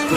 Hi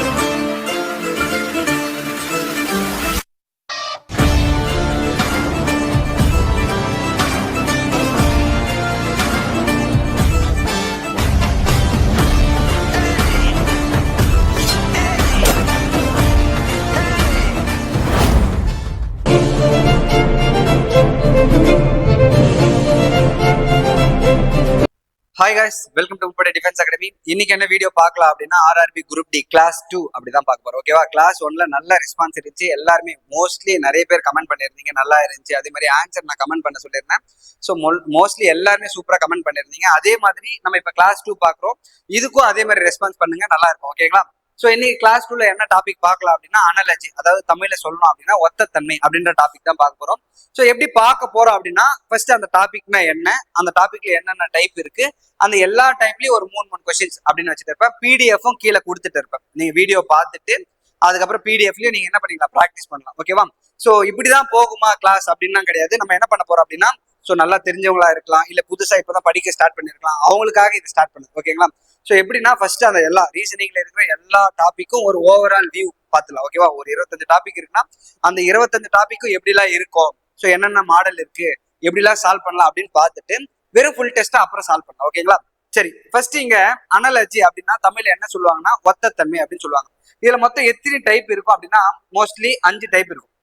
guys, welcome to உங்களுடைய defence academy. இன்னைக்கு என்ன வீடியோ பார்க்கலாம் அப்படின்னா ஆர்ஆர்பி குரூப் டி கிளாஸ் 2 அப்படிதான் பார்க்க போறோம். ஓகேவா? கிளாஸ் 1ல நல்ல ரெஸ்பான்ஸ் இருந்துச்சு. எல்லாருமே மோஸ்ட்லி நிறைய பேர் கமெண்ட் பண்ணிருந்தீங்க, நல்லா இருந்துச்சு. அதே மாதிரி ஆன்சர் நான் கமெண்ட் பண்ண சொல்லியிருந்தேன். ஸோ மோஸ்ட்லி எல்லாருமே சூப்பரா கமெண்ட் பண்ணிருந்தீங்க. அதே மாதிரி நம்ம இப்ப கிளாஸ் 2 பாக்குறோம். இதுக்கும் அதே மாதிரி ரெஸ்பான்ஸ் பண்ணுங்க, நல்லா இருக்கும். ஓகேங்களா? ஸோ இன்னைக்கு கிளாஸ் 2ல என்ன டாபிக் பார்க்கலாம் அப்படின்னா அனாலஜி, அதாவது தமிழ்ல சொல்லணும் அப்படின்னா ஒத்தத்தன்மை அப்படின்ற டாபிக் தான் பார்க்க போறோம். ஸோ எப்படி பார்க்க போறோம் அப்படின்னா ஃபர்ஸ்ட் அந்த டாபிக்னா என்ன, அந்த டாபிக்ல என்னென்ன டைப் இருக்கு, அந்த எல்லா டைப்லயும் ஒரு மூணு கொஸ்டின்ஸ் அப்படின்னு வச்சுட்டு இருப்பேன். பிடிஎஃப்பும் கீழே கொடுத்துட்டு இருப்பேன். நீங்க வீடியோ பார்த்துட்டு அதுக்கப்புறம் பிடிஎஃப்லயும் நீங்க என்ன பண்ணிக்கலாம், ப்ராக்டிஸ் பண்ணலாம். ஓகேவா? ஸோ இப்படிதான் போகுமா கிளாஸ் அப்படின்னா கிடையாது. நம்ம என்ன பண்ண போறோம் அப்படின்னா ஸோ நல்லா தெரிஞ்சவங்களா இருக்கலாம், இல்ல புதுசா இப்பதான் படிக்க ஸ்டார்ட் பண்ணிருக்கலாம், அவங்களுக்காக இது ஸ்டார்ட் பண்ணுது. ஓகேங்களா? ஸோ எப்படின்னா ஃபர்ஸ்ட் அந்த எல்லா ரீசனிங்ல இருக்கிற எல்லா டாபிக்கும் ஒரு ஓவரால் வியூ பார்த்துலாம். ஓகேவா? ஒரு 25 டாபிக் இருக்குன்னா அந்த 25 டாபிக்கும் எப்படிலாம் இருக்கும், ஸோ என்னென்ன மாடல் இருக்கு, எப்படிலாம் சால்வ் பண்ணலாம் அப்படின்னு பார்த்துட்டு வெறும் ஃபுல் டெஸ்ட்டா அப்புறம் சால்வ் பண்ணலாம். ஓகேங்களா? சரி, ஃபர்ஸ்ட் இங்க அனாலஜி அப்படின்னா தமிழ்ல என்ன சொல்லுவாங்கன்னா ஒத்தத்தன்மை அப்படின்னு சொல்லுவாங்க. இதுல மொத்தம் எத்தனை டைப் இருக்கும் அப்படின்னா மோஸ்ட்லி 5 டைப் இருக்கும்.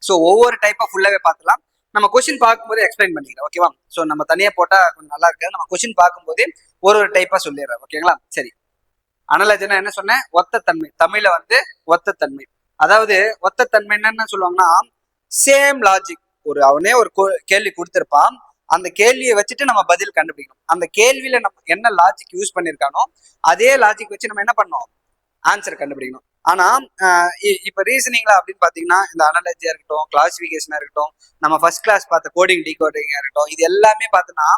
ஸோ ஒவ்வொரு டைப்பா ஃபுல்லாவே பார்த்துலாம். நம்ம கொஸ்டின் பார்க்கும்போது எக்ஸ்பிளைன் பண்ணிக்கிறேன். ஓகேவா? ஸோ நம்ம தனியா போட்டா கொஞ்சம் நல்லா இருக்காது. நம்ம கொஸ்டின் பார்க்கும்போது ஒரு டைப்பா சொல்லிடுறேன். ஓகேங்களா? சரி, அனாலஜினா என்ன சொன்னேன், ஒத்தத்தன்மை. தமிழ்ல வந்து ஒத்தத்தன்மை, அதாவது ஒத்தத்தன்மை என்னன்னு சொல்லுவாங்கன்னா சேம் லாஜிக். அவனே ஒரு கேள்வி கொடுத்திருப்பான், அந்த கேள்வியை வச்சுட்டு நம்ம பதில் கண்டுபிடிக்கணும். அந்த கேள்வியில நம்ம என்ன லாஜிக் யூஸ் பண்ணிருக்கானோ அதே லாஜிக் வச்சு நம்ம என்ன பண்ணோம், ஆன்சர் கண்டுபிடிக்கணும். ஆனா இப்ப ரீசனிங்ல அப்படின்னு பாத்தீங்கன்னா இந்த அனாலஜியா இருக்கட்டும், கிளாசிபிகேஷனா இருக்கட்டும், நம்ம ஃபர்ஸ்ட் கிளாஸ் பார்த்த கோடிங் டிகோடிங்கா இருக்கட்டும், இது எல்லாமே பார்த்தோன்னா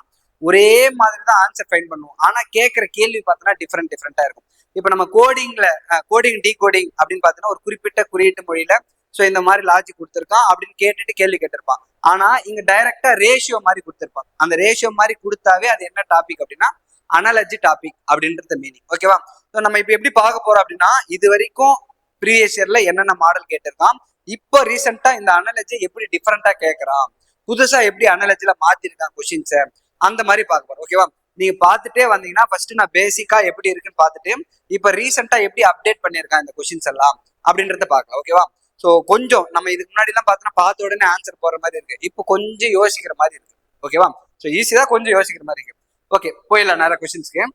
ஒரே மாதிரி தான் ஆன்சர் ஃபைண்ட் பண்ணுவோம். ஆனா கேட்கிற கேள்வி பார்த்தோன்னா டிஃப்ரெண்டா இருக்கும். இப்ப நம்ம கோடிங் டிகோடிங் அப்படின்னு பார்த்தோன்னா ஒரு குறிப்பிட்ட குறியீட்டு மொழியில ஸோ இந்த மாதிரி லாஜிக் கொடுத்துருக்கான் அப்படின்னு கேட்டுட்டு கேள்வி கேட்டிருப்பான். ஆனா இங்க டைரக்டா ரேஷியோ மாதிரி கொடுத்துருப்பான். அந்த ரேஷியோ மாதிரி கொடுத்தாவே அது என்ன டாபிக் அப்படின்னா அனாலஜி டாபிக் அப்படின்றது மீனிங். ஓகேவா? ஸோ நம்ம இப்ப எப்படி பார்க்க போறோம் அப்படின்னா இது வரைக்கும் ப்ரீவியஸ் இயர்ல என்னென்ன மாடல் கேட்டிருக்கான், இப்போ ரீசெண்டா இந்த அனாலஜி எப்படி டிஃபரெண்டா கேட்கறான், புதுசா எப்படி அனாலஜில மாத்திருக்கான் கொஸ்டின்ஸை, அந்த மாதிரி பார்க்க போறோம். ஓகேவா? நீங்க பார்த்துட்டே வந்தீங்கன்னா ஃபர்ஸ்ட் நான் பேசிக்கா எப்படி இருக்குன்னு பார்த்துட்டு இப்ப ரீசெண்டா எப்படி அப்டேட் பண்ணியிருக்கான் இந்த கொஸ்டின்ஸ் எல்லாம் அப்படின்றத பார்க்கலாம். ஓகேவா? ஸோ கொஞ்சம் நம்ம இதுக்கு முன்னாடி எல்லாம் பார்த்தோன்னா பார்த்த உடனே ஆன்சர் போற மாதிரி இருக்கு, இப்போ கொஞ்சம் யோசிக்கிற மாதிரி இருக்கு. ஓகேவா? ஸோ ஈஸியா கொஞ்சம் யோசிக்கிற மாதிரி இருக்கு. ஓகே, போயிடலாம் நிறைய கொஸ்டின்ஸ்க்கு.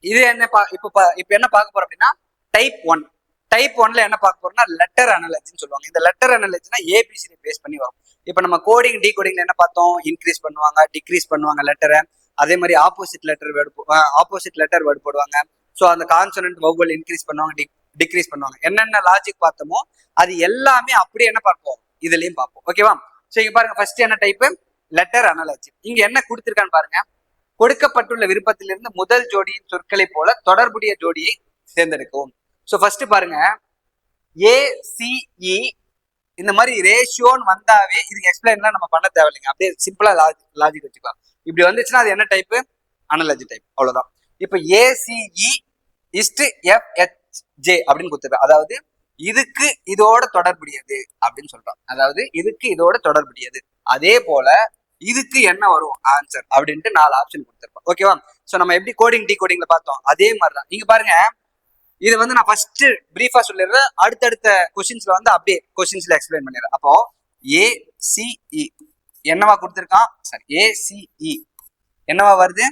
இது என்ன இப்ப என்ன பார்க்க போறோம் அப்படின்னா டைப் 1ல என்ன பார்க்க போறோம்னா லெட்டர் அனாலஜின்னு சொல்லுவாங்க. இந்த லெட்டர் அனாலஜினா ஏபிசிடி பேஸ் பண்ணி வரும். இப்ப நம்ம கோடிங் டிகோடிங்ல என்ன பார்த்தோம், இன்க்ரீஸ் பண்ணுவாங்க, டிக்ரீஸ் பண்ணுவாங்க லெட்டரை. அதே மாதிரி ஆப்போசிட் லெட்டர் வேர்டு போடுவாங்க. ஸோ அந்த கான்சனன்ட் வௌவல் இன்க்ரீஸ் பண்ணுவாங்க, டிக்ரீஸ் பண்ணுவாங்க. என்னென்ன லாஜிக் பார்த்தோமோ அது எல்லாமே அப்படியே என்ன பார்ப்போம், இதுலயும் பார்ப்போம். ஓகேவா? ஸோ இங்க பாருங்க, ஃபர்ஸ்ட் என்ன டைப், லெட்டர் அனாலஜி. இங்க என்ன கொடுத்திருக்கான்னு பாருங்க, கொடுக்கப்பட்டுள்ள விருப்பத்திலிருந்து முதல் ஜோடியின் சொற்களை போல தொடர்புடைய ஜோடியை தேர்ந்தெடுக்கவும். ஸோ ஃபர்ஸ்ட் பாருங்க, ஏசிஇ இந்த மாதிரி ரேஷியோன்னு வந்தாவே இதுக்கு எக்ஸ்பிளைன்லாம் நம்ம பண்ண தேவையில்லைங்க, அப்படியே சிம்பிளா லாஜிக் வச்சுக்கலாம். இப்படி வந்துச்சுன்னா அது என்ன டைப், அனாலஜி டைப். அவ்வளவுதான். இப்ப ஏசிஇ இஸ்ட் எஃப்ஹெச்ஜே அப்படின்னு கொடுத்துருக்கேன், அதாவது இதுக்கு இதோட தொடர்புடையது அப்படின்னு சொல்றோம். அதாவது இதுக்கு இதோட தொடர்புடையது. அதே போல இதுக்கு என்ன வரும் ஆன்சர் அப்படின்ட்டு 4 ஆப்ஷன் கொடுத்துருப்போம். ஓகேவா? ஸோ நம்ம எப்படி கோடிங் டிகோடிங்ல பார்த்தோம் அதே மாதிரிதான். நீங்க பாருங்க, இது வந்து நான் ஃபர்ஸ்ட் பிரீஃபா சொல்லிடுறேன், அடுத்தடுத்த கொஸ்டின்ஸ்ல வந்து அப்படியே கொஸ்டின்ஸ்ல எக்ஸ்பிளைன் பண்ணிடுறேன். அப்போ ஏசிஇ என்னவா கொடுத்துருக்கான், சாரி ஏசிஇ என்னவா வருது,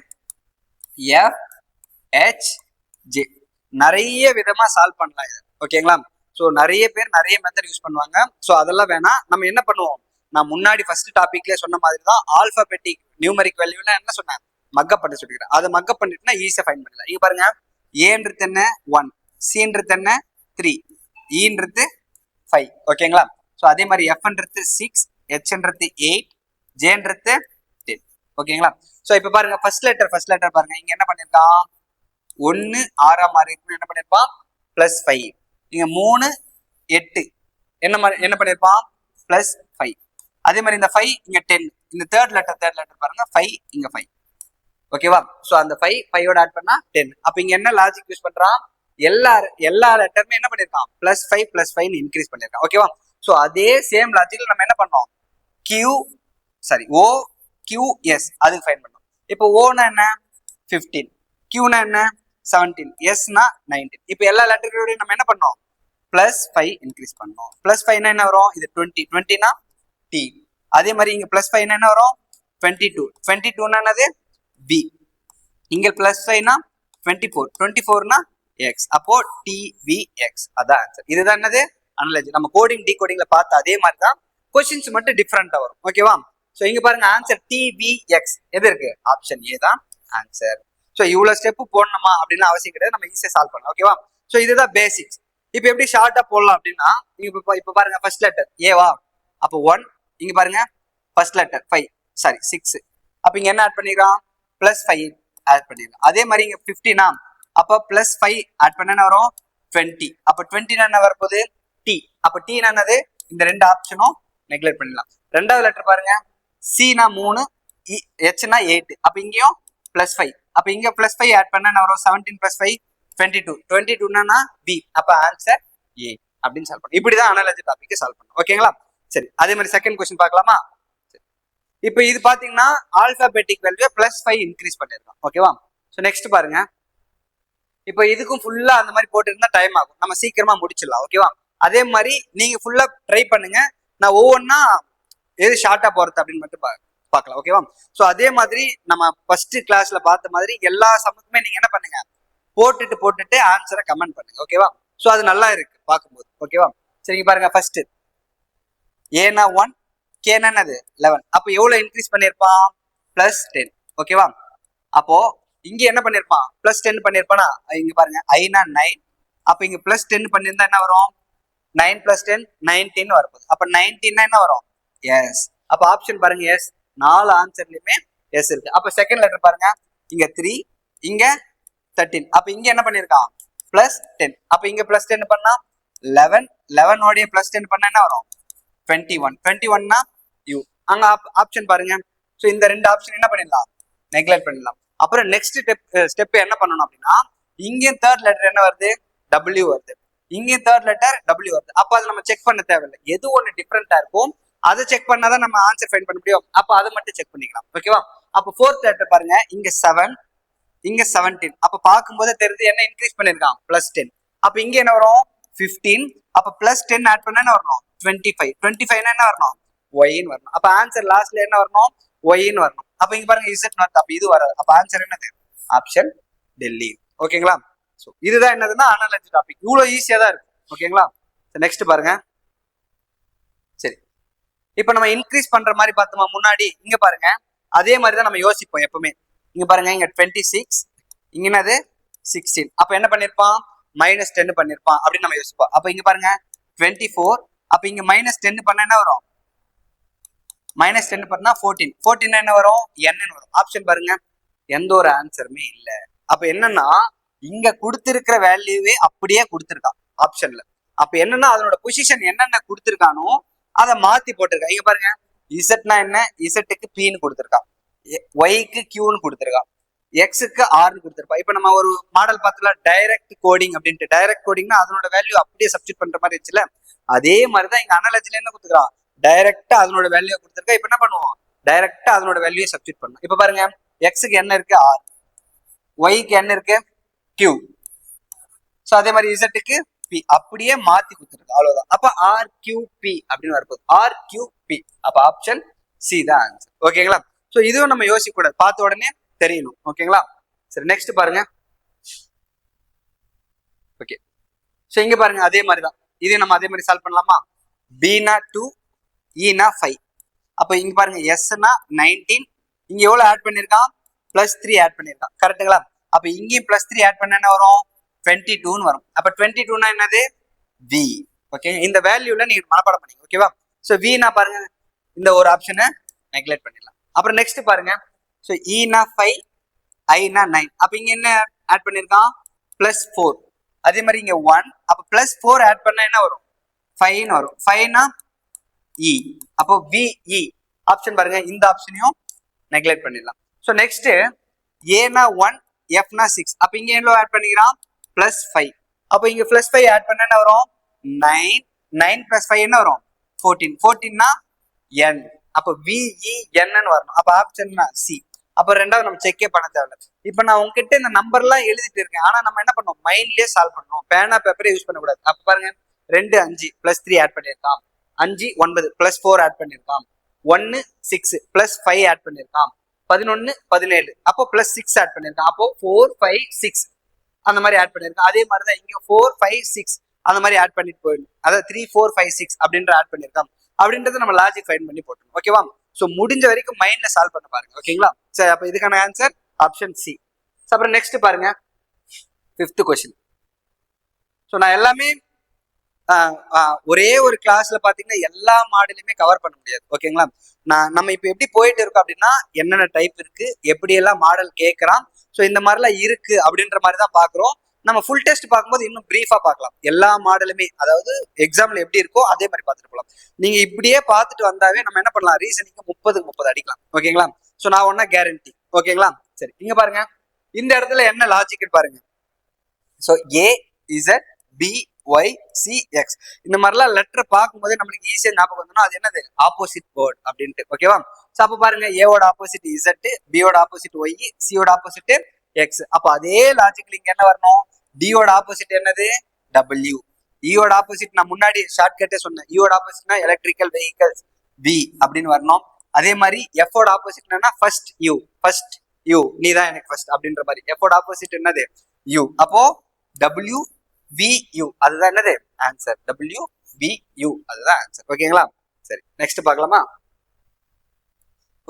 எஃப்ஹெச்ஜே. நிறைய விதமா சால்வ் பண்ணலாம் இது. ஓகேங்களா? ஸோ நிறைய பேர் நிறைய மெத்தட் யூஸ் பண்ணுவாங்க. ஸோ அதெல்லாம் வேணாம். நம்ம என்ன பண்ணுவோம், நான் முன்னாடி ஃபர்ஸ்ட் டாபிக்லேயே சொன்ன மாதிரி தான் ஆல்பாபெட்டிக் நியூமரிக் வேல்யூல என்ன சொன்னேன், மக்கப் பண்ண சொல்லிக்கிறேன். அதை மக்கப் பண்ணிட்டுனா ஈஸியா ஃபைண்ட் பண்ணலாம். இங்க பாருங்க, ஏன்றது என்ன 1, சின்றது என்ன 3, ஈன்றது 5. ஓகேங்களா? ஸோ அதே மாதிரி எஃப்ன்றது 6, ஹெச்ன்றது 8, ஜேன்றது 10. ஓகேங்களா? ஸோ இப்போ பாருங்க, ஃபர்ஸ்ட் லெட்டர் பாருங்க, இங்க என்ன பண்ணிருக்கான், 1 6 மாதிரி இருக்குன்னு என்ன பண்ணிருப்பான் +5. இங்க 3 8 என்ன பண்ணிருப்பான் +5. அதே மாதிரி இந்த 5 இங்க 10. இந்த தேர்ட் லெட்டர் பாருங்க, 5 இங்க 5. ஓகேவா? சோ அந்த 5 5ஓட ஆட் பண்ணா 10. அப்ப இங்க என்ன லாஜிக் யூஸ் பண்றான், எல்லா லெட்டருமே என்ன பண்ணிருக்கான் +5 இன்க்ரீஸ் பண்ணிருக்கான். ஓகேவா? ஸோ அதே சேம் லாஜிக்ல நம்ம என்ன பண்ணோம், OQS அதுக்கு ஃபைன் பண்ணோம். இப்போ ஓனா என்ன 15, Qனா என்ன 17, Sனா 19. இப்போ எல்லா லெட்டரோடையும் நம்ம என்ன பண்ணோம் +5 இன்க்ரீஸ் பண்ணோம். +5னா என்ன வரும், இது 20னா T. அதே மாதிரி இங்க +5னா என்ன வரும் 22னா என்னது B. இங்க +5னா 24னா X. அப்போ TVX அதான் ஆன்சர். இதுதான் என்னது அனலாஜி. நம்ம கோடிங் டிகோடிங்ல பார்த்த அதே மாதிரி தான் கொஸ்டின்ஸ் மட்டும் டிஃப்ரெண்டா வரும். ஓகேவா? ஸோ இங்க பாருங்க ஆன்சர் TVX எது இருக்கு, ஆப்ஷன் ஏ தான் ஆன்சர். ஸோ இவ்வளவு ஸ்டெப் போடணுமா அப்படின்னு அவசியம் கிடையாது, நம்ம ஈஸியா சால்வ் பண்ணலாம். ஓகேவா? ஸோ இதுதான் பேசிக்ஸ். இப்போ எப்படி ஷார்ட்டா போடலாம் அப்படின்னா, இப்போ பாருங்க ஃபர்ஸ்ட் லெட்டர் ஏவா, அப்போ 1. இங்க பாருங்க ஃபர்ஸ்ட் லெட்டர் 5, சாரி 6. அப்ப இங்க என்ன ஆட் பண்ணிடுறோம் +5 ஆட் பண்ணிடுறோம். அதே மாதிரி இங்க 15னா அப்ப +5 ஆட் பண்ண என்ன வரும் 20. அப்ப 20 என்ன வரப்போகுது T. அப்ப T என்னது, இந்த ரெண்டு ஆப்ஷனும் நெக்லெக்ட் பண்ணிடலாம். ரெண்டாவது லெட்டர் பாருங்க C னா 3, H னா 8. அப்ப இங்கேயும் +5. அப்ப இங்க +5 ஆட் பண்ண என்ன வரும் 17 + 5 22. 22னா B. அப்ப ஆன்சர் A அப்படின்னு சால்வ் பண்ணும். இப்படிதான் அனாலஜி டாபிக் சால்வ் பண்ணும். ஓகேங்களா? சரி, அதே மாதிரி செகண்ட் கொஸ்டின் பார்க்கலாமா? இப்போ இது பாத்தீங்கன்னா ஆல்பாபெட்டிக் வேல்யூ +5 இன்க்ரீஸ் பண்ணிருக்கோம். ஓகேவா? ஸோ நெக்ஸ்ட் பாருங்க, இப்போ இதுக்கும் ஃபுல்லா அந்த மாதிரி போட்டுருந்தா டைம் ஆகும், நம்ம சீக்கிரமா முடிச்சிடலாம். ஓகேவா? அதே மாதிரி நீங்க ஃபுல்லா ட்ரை பண்ணுங்க, நான் ஒவ்வொன்றா எது ஷார்ட்டா போறது அப்படின்னு மட்டும் பார்க்கலாம். ஓகேவா? ஸோ அதே மாதிரி நம்ம ஃபர்ஸ்ட் கிளாஸ்ல பார்த்த மாதிரி எல்லா சமத்துக்குமே நீங்க என்ன பண்ணுங்க, போட்டுட்டு ஆன்சரை கமெண்ட் பண்ணுங்க. ஓகேவா? ஸோ அது நல்லா இருக்கு பார்க்கும்போது. ஓகேவா? சரிங்க பாருங்க, ஃபர்ஸ்ட் ஏனா 1, கேனா என்னது 11. அப்போ எவ்வளவு இன்க்ரீஸ் பண்ணிருப்பான் +10. ஓகேவா? அப்போ இங்க என்ன பண்ணிருப்பான் +10 பண்ணிருப்பானா, இங்க பாருங்க ஐனா 9. அப்ப இங்க +10 பண்ணிருந்தா என்ன வரும் 9 + 10 19 வரப்போகுது. அப்ப 19 என்ன வரும் எஸ். அப்ப ஆப்ஷன் பாருங்க எஸ், 4 ஆன்சர்லயுமே எஸ் இருக்கு. அப்ப செகண்ட் லெட்டர் பாருங்க, இங்க 3, இங்க 13. அப்ப இங்க என்ன பண்ணிருக்கான் +10. அப்ப இங்க +10 பண்ணா 11, 11 ஓடைய +10 பண்ணா என்ன வரும் 21. 21னா U. அங்க ஆப்ஷன் பாருங்க. ஸோ இந்த ரெண்டு ஆப்ஷன் என்ன பண்ணிடலாம் நெக்லெக்ட் பண்ணிடலாம். அப்புறம் நெக்ஸ்ட் ஸ்டெப் என்ன பண்ணணும் அப்படின்னா, இங்கேயும் தேர்ட் லெட்டர் என்ன வருது W வருது, இங்கேயும் தேர்ட் லெட்டர் W வருது. அப்ப அதை நம்ம செக் பண்ண தேவையில்லை, எது ஒன்று டிஃப்ரெண்டா இருக்கும் அதை செக் பண்ணாதான் நம்ம ஆன்சர் ஃபைண்ட் பண்ண முடியும். அப்ப அதை மட்டும் செக் பண்ணிக்கலாம். ஓகேவா? அப்ப ஃபோர்த் லெட்டர் பாருங்க, இங்க 7, இங்க 17. அப்ப பார்க்கும்போது தெரியுது என்ன இன்க்ரீஸ் பண்ணிருக்கான் +10. அப்ப இங்க என்ன வரும் 15. அப்ப +10 ஆட் பண்ண என்ன வரணும் 25. 25 என்ன வரணும் ஒய்ன்னு வரணும். அப்ப ஆன்சர் லாஸ்ட்ல என்ன வரணும் ஒய்ன்னு வரணும். அப்ப இங்க பாருங்க இசட் வருது, அப்ப இது வராது. அப்ப ஆன்சர் என்னது ஆப்ஷன் டெல்லி. ஓகேங்களா? ஸோ இதுதான் என்னதுன்னா அனாலஜி டாபிக். இவ்வளவு ஈஸியா தான் இருக்கும். ஓகேங்களா? நெக்ஸ்ட் பாருங்க. சரி, இப்ப நம்ம இன்க்ரீஸ் பண்ற மாதிரி பார்த்தோமா முன்னாடி, இங்க பாருங்க அதே மாதிரி தான் நம்ம யோசிப்போம் எப்பவுமே. இங்க பாருங்க இங்க 26, இங்க என்னது 16. அப்ப என்ன பண்ணிருப்பான் -10 பண்ணிருப்பான் அப்படின்னு நம்ம யோசிப்போம். அப்ப இங்க பாருங்க 24. அப்ப இங்க -10 பண்ண என்ன வரும் -10 பண்ணா 14. 14 என்ன வரும் n வரும். ஆப்ஷன் பாருங்க எந்த ஒரு ஆன்சருமே இல்ல. அப்ப என்னன்னா இங்க கொடுத்திருக்கிற வேல்யூவே அப்படியே கொடுத்திருக்கான் ஆப்ஷன்ல. அப்ப என்னன்னா அதனோட பொசிஷன் என்னென்ன கொடுத்திருக்கானோ அதை மாத்தி போட்டிருக்கான். இங்க பாருங்க இசட்னா என்ன, இசட்டுக்கு Pன்னு கொடுத்திருக்கான், ஒய்க்கு Qன்னு கொடுத்திருக்கான், எக்ஸுக்கு ஆர்னு கொடுத்திருப்பான். இப்ப நம்ம ஒரு மாடல் பார்த்தல டைரக்ட் கோடிங் அப்படின்ட்டு. டைரக்ட் கோடிங்னா அதனோட வேல்யூ அப்படியே சப்ஸ்டிட் பண்ற மாதிரி இருந்துச்சுல, அதே மாதிரிதான் இங்க அனாலஜில என்ன கொடுத்துருக்கான் டைரக்டா அதனோட வேல்யூ கொடுத்திருக்கா. இப்ப என்ன பண்ணுவோம் டைரக்டா அதனோட வேல்யூ சப்ஸ்டிட் பண்ணும். இப்ப பாருங்க எக்ஸுக்கு என்ன இருக்கு ஆர், ஒய்க்கு என்ன இருக்கு Q. சோ அதே மாதிரி இசட்டுக்கு P அப்படியே மாத்தி கொடுத்துருக்கு, அவ்வளவுதான். அப்ப RQP அப்படின்னு வரப்போகுது, RQP. அப்ப ஆப்ஷன் சி தான் ஆன்சர். ஓகேங்களா? சோ இதுவும் நம்ம யோசிக்க கூடாது, பார்த்த உடனே தெரியணும். ஓகேங்களா? சரி, நெக்ஸ்ட் பாருங்க. ஓகே, சோ இங்க பாருங்க அதே மாதிரி தான், இதே நம்ம அதே மாதிரி சால்வ் பண்ணலாமா. Bனா 2, Eனா 5. அப்ப இங்க பாருங்க Sனா 19. இங்க எவ்வளவு ஆட் பண்ணிருக்கான் +3 ஆட் பண்ணிருக்கான். கரெக்டுங்களா? அப்ப இங்கேயும் +3 ஆட் பண்ண என்ன வரும் 22ன்னு வரும். அப்ப 22னா என்னது V. ஓகே, இந்த வேல்யூல நீங்க மனப்பாடம் பண்ணீங்க. ஓகேவா? சோ Vனா பாருங்க இந்த ஒரு ஆப்ஷனை நெக்லெக்ட் பண்ணிடலாம். அப்புறம் நெக்ஸ்ட் பாருங்க, சோ Eனா 5, Iனா 9. அப்ப இங்க என்ன ஆட் பண்ணிருக்கான் +4. அதே மாதிரி இங்க 1. அப்ப +4 ஆட் பண்ணா என்ன வரும் 5ன்னு வரும். 5னா E. அப்போ VE. ஆப்ஷன் பாருங்க இந்த ஆப்ஷனையும் நெக்லெக்ட் பண்ணிடலாம். சோ நெக்ஸ்ட் ஏனா 1, Fனா 6. அப்ப இங்க எவ்வளவு ஆட் பண்ணிக்கிறான் +5. அப்போ இங்க +5 ஆட் பண்ண என்ன வரும் 9. 9 + 5 என்ன வரும் 14. 14னா n. அப்போ VEN வரணும். அப்ப ஆப்ஷன் சி. அப்ப ரெண்டாவது நம்ம செக்கே பண்ண தேவையில்ல. இப்ப நான் உங்ககிட்ட இந்த நம்பர் எல்லாம் எழுதிட்டு இருக்கேன். ஆனா நம்ம என்ன பண்ணோம், மைண்ட்லயே சால்வ் பண்ணணும். பேனா பேப்பரே யூஸ் பண்ணக்கூடாது. அப்ப பாருங்க 2 5 +3 ஆட் பண்ணிருக்கான், 5 9 +4 ஆட் பண்ணிருக்கான், 1 6 +5 ஆட் பண்ணிருக்கான், 11 17 அப்போ +6 ஆட் பண்ணிருக்கான். அப்போ 4 5 6 அந்த மாதிரி ஆட் பண்ணிருக்கான். அதே மாதிரிதான் இங்க 4 5 6 அந்த மாதிரி ஆட் பண்ணிட்டு போயிடணும். அதாவது 3 4 5 6 அப்படின்ற ஆட் பண்ணிருக்கான். அப்படின்றத நம்ம லாஜிக் ஃபைண்ட் பண்ணி போட்டோம். ஓகேவா? சோ முடிஞ்ச வரைக்கும் மைண்ட்ல சால்வ் பண்ண பாருங்க. ஓகேங்களா? சரி, அப்ப இதுக்கான ஆன்சர் ஆப்ஷன் சி. அப்புறம் நெக்ஸ்ட் பாருங்க 5th கொஸ்டின். ஸோ நான் எல்லாமே ஒரே ஒரு கிளாஸ்ல பாத்தீங்கன்னா எல்லா மாடலையுமே கவர் பண்ண முடியாது. ஓகேங்களா? நம்ம இப்ப எப்படி போயிட்டு இருக்கோம் அப்படின்னா என்னென்ன டைப் இருக்கு, எப்படி எல்லாம் மாடல் கேட்கறான், ஸோ இந்த மாதிரிலாம் இருக்கு அப்படின்ற மாதிரி தான் பாக்குறோம். நம்ம ஃபுல் டெஸ்ட் பார்க்கும்போது இன்னும் பிரீஃபா பார்க்கலாம். எல்லா மாடலுமே, அதாவது எக்ஸாம்ல எப்படி இருக்கோ அதே மாதிரி பார்த்துட்டு போகலாம். நீங்க இப்படியே பார்த்துட்டு வந்தாவே நம்ம என்ன பண்ணலாம், ரீசனிங்க்கு 30க்கு 30 அடிக்கலாம். ஓகேங்களா? ஸோ நான் ஒன்னா கேரண்டி. ஓகேங்களா? சரி, இங்க பாருங்க இந்த இடத்துல என்ன லாஜிக் பாருங்க. So A Z B Y C X இந்த மாதிரிலாம் லெட்டர் பார்க்கும்போதே நம்மளுக்கு ஈஸியா ஞாபகம் வந்துடும் அது என்னது ஆப்போசிட் வேர்ட் அப்படின்ட்டு. ஓகேவா? ஸோ அப்போ பாருங்க ஏவோட ஆப்போசிட் இசட், பியோட ஆப்போசிட் ஒய், சியோட ஆப்போசிட் எக்ஸ். அப்போ அதே லாஜிக்ல இங்க என்ன வரணும், டியோட ஆப்போசிட் என்னது டபிள்யூ, இயோட ஆப்போசிட் நான் முன்னாடி ஷார்ட் கட்டே சொன்னேன், இயோட ஆப்போசிட்னா எலக்ட்ரிக்கல் வெஹிக்கல்ஸ் வி அப்படின்னு வரணும். அதே மாதிரி எஃபோட ஆப்போசிட் என்னன்னா ஃபர்ஸ்ட் யூ நீ தான் எனக்கு ஃபர்ஸ்ட் அப்படின்ற மாதிரி. எஃபோட ஆப்போசிட் என்னது யூ. அப்போ டபிள்யூ வி யூ அதுதான் என்னது ஆன்சர். டபிள்யூ வி யூ அதுதான் ஆன்சர். ஓகேங்களா? சரி, நெக்ஸ்ட் பார்க்கலாமா?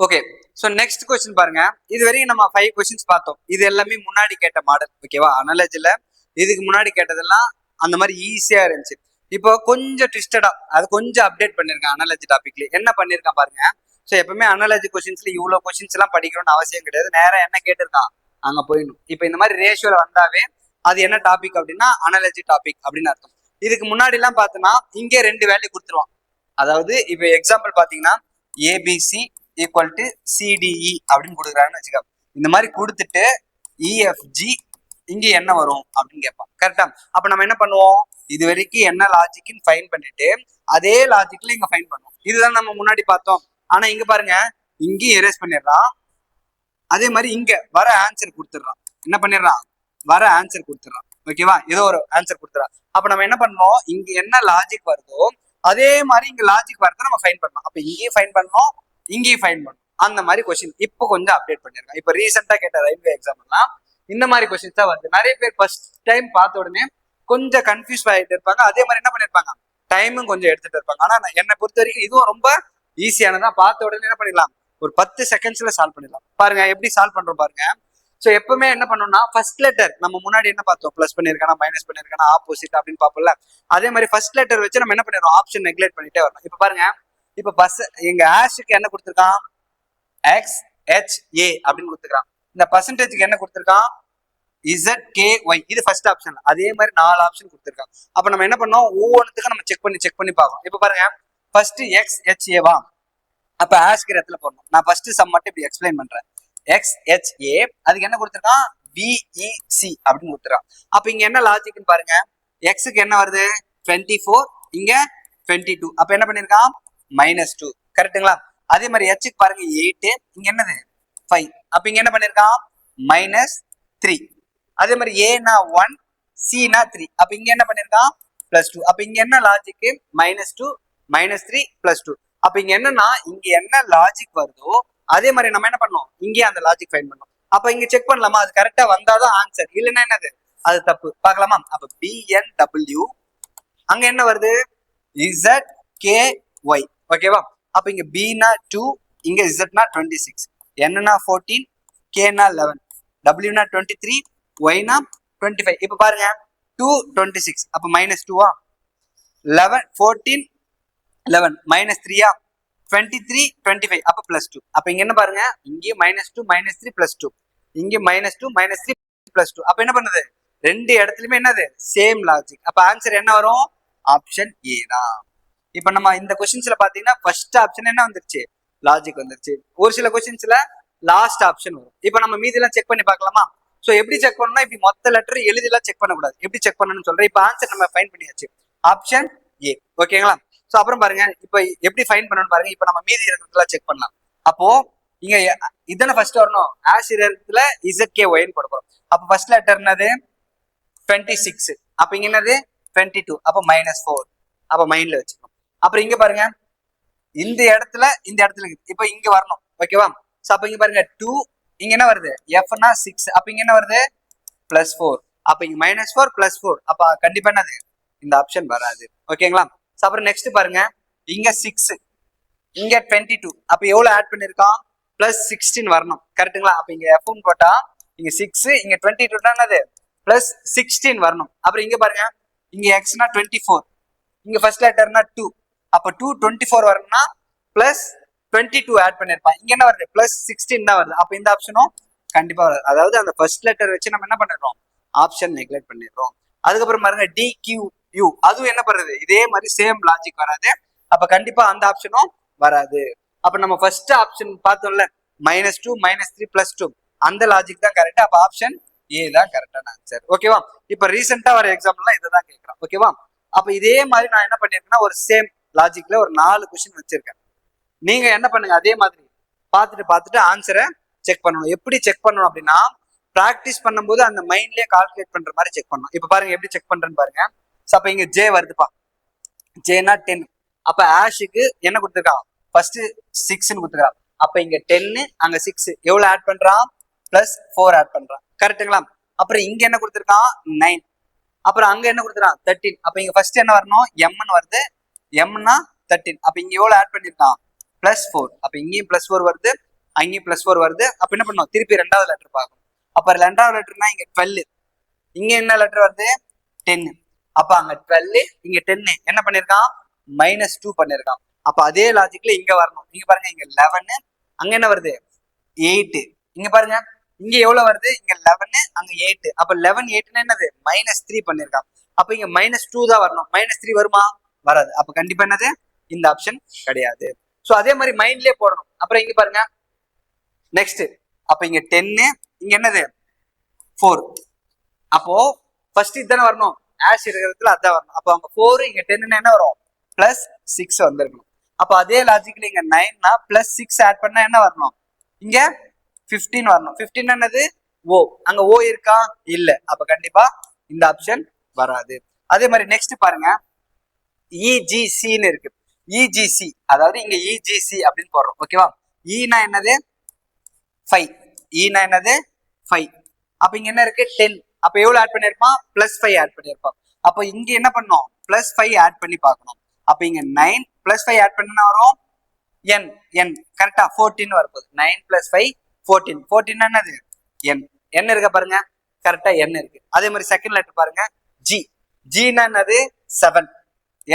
ஓகே, ஸோ நெக்ஸ்ட் கொஸ்டின் பாருங்க. இது வரைக்கும் நம்ம 5 கொஸ்டின்ஸ் பார்த்தோம். இது எல்லாமே முன்னாடி கேட்ட மாடல். ஓகேவா? அனாலஜில இதுக்கு முன்னாடி கேட்டதெல்லாம் அந்த மாதிரி ஈஸியா இருந்துச்சு. இப்போ கொஞ்சம் ட்விஸ்டடா அது கொஞ்சம் அப்டேட் பண்ணிருக்கேன். அனாலஜி டாபிக்ல என்ன பண்ணிருக்கான் பாருங்க. ஸோ எப்பவுமே அனாலஜி கொஸ்டின்ஸ்ல இவ்வளவு கொஸ்டின்ஸ் எல்லாம் படிக்கணும்னு அவசியம் கிடையாது. நேரம் என்ன கேட்டிருக்கான் அங்க போயிடணும். இப்போ இந்த மாதிரி ரேஷியோல வந்தாவே அது என்ன டாபிக் அப்படின்னா அனாலஜி டாபிக் அப்படின்னு அர்த்தம். இதுக்கு முன்னாடி எல்லாம் பார்த்தோம்னா இங்கே 2 வேல்யூ கொடுத்துருவான். அதாவது இப்போ எக்ஸாம்பிள் பாத்தீங்கன்னா ஏபிசி ஈக்குவல் டு சிடிஇ அப்படின்னு கொடுக்குறாருன்னு வச்சுக்கோ. இந்த மாதிரி கொடுத்துட்டு இஎஃப்ஜி இங்க என்ன வரும் அப்படின்னு கேட்பான். கரெக்டா? அப்ப நம்ம என்ன பண்ணுவோம், இது வரைக்கும் என்ன லாஜிக்னு ஃபைன் பண்ணிட்டு அதே லாஜிக்ல இங்க ஃபைன் பண்ணுவோம். இதுதான் நம்ம முன்னாடி பார்த்தோம். ஆனா இங்க பாருங்க இங்கேயும் எரேஸ் பண்ணிடுறான். அதே மாதிரி இங்க வர ஆன்சர் கொடுத்துடுறான். என்ன பண்ணிடுறான், வர ஆன்சர் கொடுத்துடுறான். ஓகேவா? ஏதோ ஒரு ஆன்சர் கொடுத்துறான். அப்ப நம்ம என்ன பண்ணோம், இங்க என்ன லாஜிக் வருதோ அதே மாதிரி இங்க லாஜிக் வரத நம்ம ஃபைன் பண்ணோம். அப்ப இங்கேயும் ஃபைன் பண்ணோம், இங்கேயும் ஃபைன் பண்ணோம். அந்த மாதிரி கொஸ்டின் இப்போ கொஞ்சம் அப்டேட் பண்ணிருக்காங்க. இப்ப ரீசெண்டா கேட்ட ரயில்வே எக்ஸாம் எல்லாம் இந்த மாதிரி கொஸ்டின்ஸ் தான் வருது. நிறைய பேர் ஃபர்ஸ்ட் டைம் பார்த்த உடனே கொஞ்சம் கன்ஃபியூஸ் ஆகிட்டு இருப்பாங்க. அதே மாதிரி என்ன பண்ணிருப்பாங்க, டைமும் கொஞ்சம் எடுத்துட்டு இருப்பாங்க. ஆனா என்னை பொறுத்த வரைக்கும் இதுவும் ரொம்ப ஈஸியானதான். பார்த்த உடனே என்ன பண்ணிடலாம், ஒரு 10 செகண்ட்ஸ்ல சால்வ் பண்ணிடலாம். பாருங்க எப்படி சால்வ் பண்றோம் பாருங்க. ஸோ எப்பவுமே என்ன பண்ணணும்னா ஃபர்ஸ்ட் லெட்டர் நம்ம முன்னாடி என்ன பார்த்தோம், பிளஸ் பண்ணிருக்கானா மைனஸ் பண்ணிருக்கானா ஆப்போசிட் அப்படின்னு பார்ப்போம்ல. அதே மாதிரி ஃபர்ஸ்ட் லெட்டர் வச்சு நம்ம என்ன பண்ணிடுறோம், ஆப்ஷன் நெக்லெக்ட் பண்ணிட்டே வரணும். இப்ப பாருங்க, இப்ப பஸ் எங்க ஆஷுக்கு என்ன கொடுத்துருக்கான், XHA அப்படின்னு கொடுத்துருக்கான். இந்த பர்சன்டேஜ்க்கு என்ன கொடுத்துருக்கான், ZKY. இது ஃபர்ஸ்ட் ஆப்ஷன். அதே மாதிரி 4 ஆப்ஷன் கொடுத்துருக்கான். அப்ப நம்ம என்ன பண்ணோம், ஒவ்வொன்றுத்துக்கும் நம்ம செக் பண்ணி பார்க்கணும். இப்ப பாருங்க ஃபர்ஸ்ட் XHA வா, அப்ப ஆஷ்க்கு இடத்துல போடணும். நான் ஃபர்ஸ்ட் சம் மட்டும் இப்படி எக்ஸ்பிளைன் பண்றேன். XHA அதுக்கு என்ன கொடுத்துருக்கான், VEC அப்படின்னு கொடுத்துருக்கான். அப்ப இங்க என்ன லாஜிக்னு பாருங்க, எக்ஸுக்கு என்ன வருது 24, இங்க 22. அப்ப என்ன பண்ணிருக்கான் -2. கரெக்டுங்களா? அதே மாதிரி ஹெச்சுக்கு பாருங்க 8, இங்க என்னது 5. அப்ப இங்க என்ன பண்ணிருக்கான் -3. அதே மாதிரி ஏனா 1, சினா 3. அப்ப இங்க என்ன பண்ணிருக்கான் +2. அப்ப இங்க என்ன லாஜிக், -2 -3 +2. அப்ப இங்க என்னன்னா இங்க என்ன லாஜிக் வருதோ அதே மாதிரி நம்ம என்ன பண்ணோம், இங்கே அந்த லாஜிக் ஃபைண்ட் பண்ணோம். அப்ப இங்க செக் பண்ணலாமா, அது கரெக்டா வந்தாதான் ஆன்சர், இல்லைன்னா என்னது அது தப்பு. பார்க்கலாமா? அப்ப BNW அங்க என்ன வருது ZKY. ஓகேவா? அப்ப இங்க B-னா 2, இங்க Z-னா 26, N-னா 14, K-னா 11, W-னா 23, Y-னா 25. இப்ப பாருங்க 2 26 அப்ப -2 11 14 11 -3 23 25 அப்ப +2. அப்ப இங்க என்ன பாருங்க, இங்கே -2 -3 +2, இங்க -2 -3 +2. அப்ப என்ன பண்ணுது, ரெண்டு இடத்துலயுமே என்னது சேம் லாஜிக். அப்ப ஆன்சர் என்ன வரும், ஆப்ஷன் ஏ தான். இப்ப நம்ம இந்த கொஸ்டின்ஸ்ல பாத்தீங்கன்னா ஃபர்ஸ்ட் ஆப்ஷன் என்ன வந்துருச்சு, லாஜிக் வந்துருச்சு. ஒரு சில கொஸ்டின்ஸ்ல லாஸ்ட் ஆப்ஷன் வரும். இப்ப நம்ம மீதி எல்லாம் செக் பண்ணி பார்க்கலாமா? ஸோ எப்படி செக் பண்ணணும்னா இப்படி மொத்த லெட்டர் எழுதிலாம் செக் பண்ணக்கூடாது. எப்படி செக் பண்ணணும்னு சொல்றேன். இப்போ ஆன்சர் நம்ம ஃபைன் பண்ணியாச்சு. Option A. ஓகேங்களா? ஸோ அப்புறம் பாருங்க, இப்போ எப்படி ஃபைன் பண்ணணும்னு பாருங்க. இப்போ நம்ம மீதி இருக்கிறதுலாம் செக் பண்ணலாம். அப்போ இங்க இதனை ஃபர்ஸ்ட் வரணும். ஆசிரியத்துல இசட்கே ஒய்ன்னு போட போறோம். அப்போ ஃபர்ஸ்ட் லெட்டர் என்னது 26. அப்ப இங்க என்னது 22. அப்ப -4. அப்ப மைண்ட்ல வச்சுக்கணும். அப்புறம் இங்க பாருங்க, இந்த இடத்துல இப்ப இங்க வரணும். ஓகேவா? சோ அப்ப இங்க பாருங்க 2. இங்க என்ன வருது? Fனா 6. அப்ப இங்க என்ன வருது? +4. அப்ப இங்க -4 +4. அப்ப கண்டிப்பா என்னது? இந்த ஆப்ஷன் வராது. ஓகேங்களா? சோ அப்புறம் நெக்ஸ்ட் பாருங்க, இங்க 6, இங்க 22. அப்ப எவ்வளவு ஆட் பண்ணிருக்கோம்? +16 வரணும். கரெக்ட்டுங்களா? அப்ப இங்க Fன்னு போட்டா இங்க 6, இங்க 22 என்னது? +16 வரணும். அப்புறம் இங்க பாருங்க, இங்க எக்ஸ்னா 24, இங்க ஃபர்ஸ்ட் லெட்டர்னா 2. அப்ப 2 24 வரணும்னா +22 ஆட் பண்ணிருப்பான். இங்க என்ன வருது? +16 தான் வருது. அப்ப இந்த ஆப்ஷனும் கண்டிப்பா வராது. அதாவது அந்த ஃபர்ஸ்ட் லெட்டர் வச்சு நம்ம என்ன பண்ணிடுறோம்? ஆப்ஷன் நெக்லெக்ட் பண்ணிடுறோம். அதுக்கப்புறம் பாருங்க DQU, அதுவும் என்ன பண்றது? இதே மாதிரி சேம் லாஜிக் வராது. அப்ப கண்டிப்பா அந்த ஆப்ஷனும் வராது. அப்ப நம்ம ஃபர்ஸ்ட் ஆப்ஷன் பார்த்தோம்ல, -2 -3 +2, அந்த லாஜிக் தான் கரெக்ட். அப்ப ஆப்ஷன் ஏ தான் கரெக்டான ஆன்சர். ஓகேவா? இப்ப ரீசெண்டா வர எக்ஸாம்லாம் இதை தான் கேட்கறான். ஓகேவா? அப்ப இதே மாதிரி நான் என்ன பண்ணிருக்கேன்னா, ஒரு சேம் லாஜிக்ல ஒரு 4 கொஸ்டின் வச்சிருக்கேன். நீங்க என்ன பண்ணுங்க, அதே மாதிரி பார்த்துட்டு ஆன்சரை செக் பண்ணணும். எப்படி செக் பண்ணணும் அப்படின்னா, பிராக்டிஸ் பண்ணும்போது அந்த மைண்ட்லயே கால்குலேட் பண்ற மாதிரி செக் பண்ணணும். இப்ப பாருங்க எப்படி செக் பண்றேன்னு பாருங்க. அப்ப இங்க ஜே வருதுப்பா, ஜேனா 10. அப்ப ஆஷுக்கு என்ன கொடுத்துருக்கான்? ஃபர்ஸ்ட் 6ன்னு கொடுத்துருக்கான். அப்ப இங்க 10, அங்க 6, எவ்வளவு ஆட் பண்றான்? +4 ஆட் பண்றான். கரெக்டுங்களா? அப்புறம் இங்க என்ன கொடுத்துருக்கான்? 9. அப்புறம் அங்க என்ன கொடுத்துருக்கான்? 13. அப்ப இங்க ஃபர்ஸ்ட் என்ன வரணும்? எம்னு வருது. எம்னா 13. அப்ப இங்க எவ்வளவு ஆட் பண்ணிருக்கான்? +4. அப்ப இங்கேயும் +4 வருது, அங்கேயும் +4 வருது. அப்ப என்ன பண்ணும்? திருப்பி ரெண்டாவது லெட்டர் பார்க்கணும். அப்ப ரெண்டாவது லெட்டர்னா இங்க 12, இங்க என்ன லெட்டர் வருது? 10. அப்ப அங்க 12, இங்க 10 என்ன பண்ணிருக்கான்? -2 பண்ணிருக்கான். அப்ப அதே லாஜிக்ல இங்க வரணும். இங்க பாருங்க, இங்க 11, அங்க என்ன வருது? 8. இங்க பாருங்க, இங்க எவ்வளவு வருது? இங்க 11, அங்க 8. அப்ப 11 8 என்னது? -3 பண்ணிருக்கான். அப்ப இங்க -2 தான் வரணும். -3 வருமா? வராது. அப்ப கண்டிப்பா என்னது? இந்த ஆப்ஷன் கிடையாது. சோ அதே மாதிரி மைண்ட்லயே போடணும். அப்புறம் இங்க பாருங்க, நெக்ஸ்ட் அப்ப இங்க 10, இங்க என்னது? 4. அப்போ ஃபர்ஸ்ட் இதுதானே வரணும். ஆஷ் இருக்கிறதுல அதான் வரணும். அப்போ அங்க 4, இங்க 10 என்ன வரும்? +6 வந்திருக்கணும். அப்ப அதே லாஜிக்ல இங்க 9னா +6 ஆட் பண்ணா என்ன வரணும்? இங்க 15 வரணும். 15 என்னது? ஓ. அங்க ஓ இருக்கா? இல்ல. அப்ப கண்டிப்பா இந்த ஆப்ஷன் வராது. அதே மாதிரி நெக்ஸ்ட் பாருங்க, இஜிசின்னு இருக்கு. இஜிசி, அதாவது இங்க இஜிசி அப்படின்னு போடுறோம். ஓகேவா? ஈனா என்னது? 5. ஈனா என்னது? 5. அப்ப இங்க என்ன இருக்கு? 10. அப்ப எவ்வளவு ஆட் பண்ணிருப்பான்? +5 ஆட் பண்ணிருப்பான். அப்ப இங்க என்ன பண்ணோம்? +5 ஆட் பண்ணி பார்க்கணும். அப்ப இங்க 9 +5 ஆட் பண்ணா வரும் n கரெக்டா 14 வரப்போகுது. 9 + 5 14. 14 என்னது? n இருக்க பாருங்க, கரெக்டா n இருக்கு. அதே மாதிரி செகண்ட் லெட்டர் பாருங்க, ஜி. ஜின்னா என்னது? 7.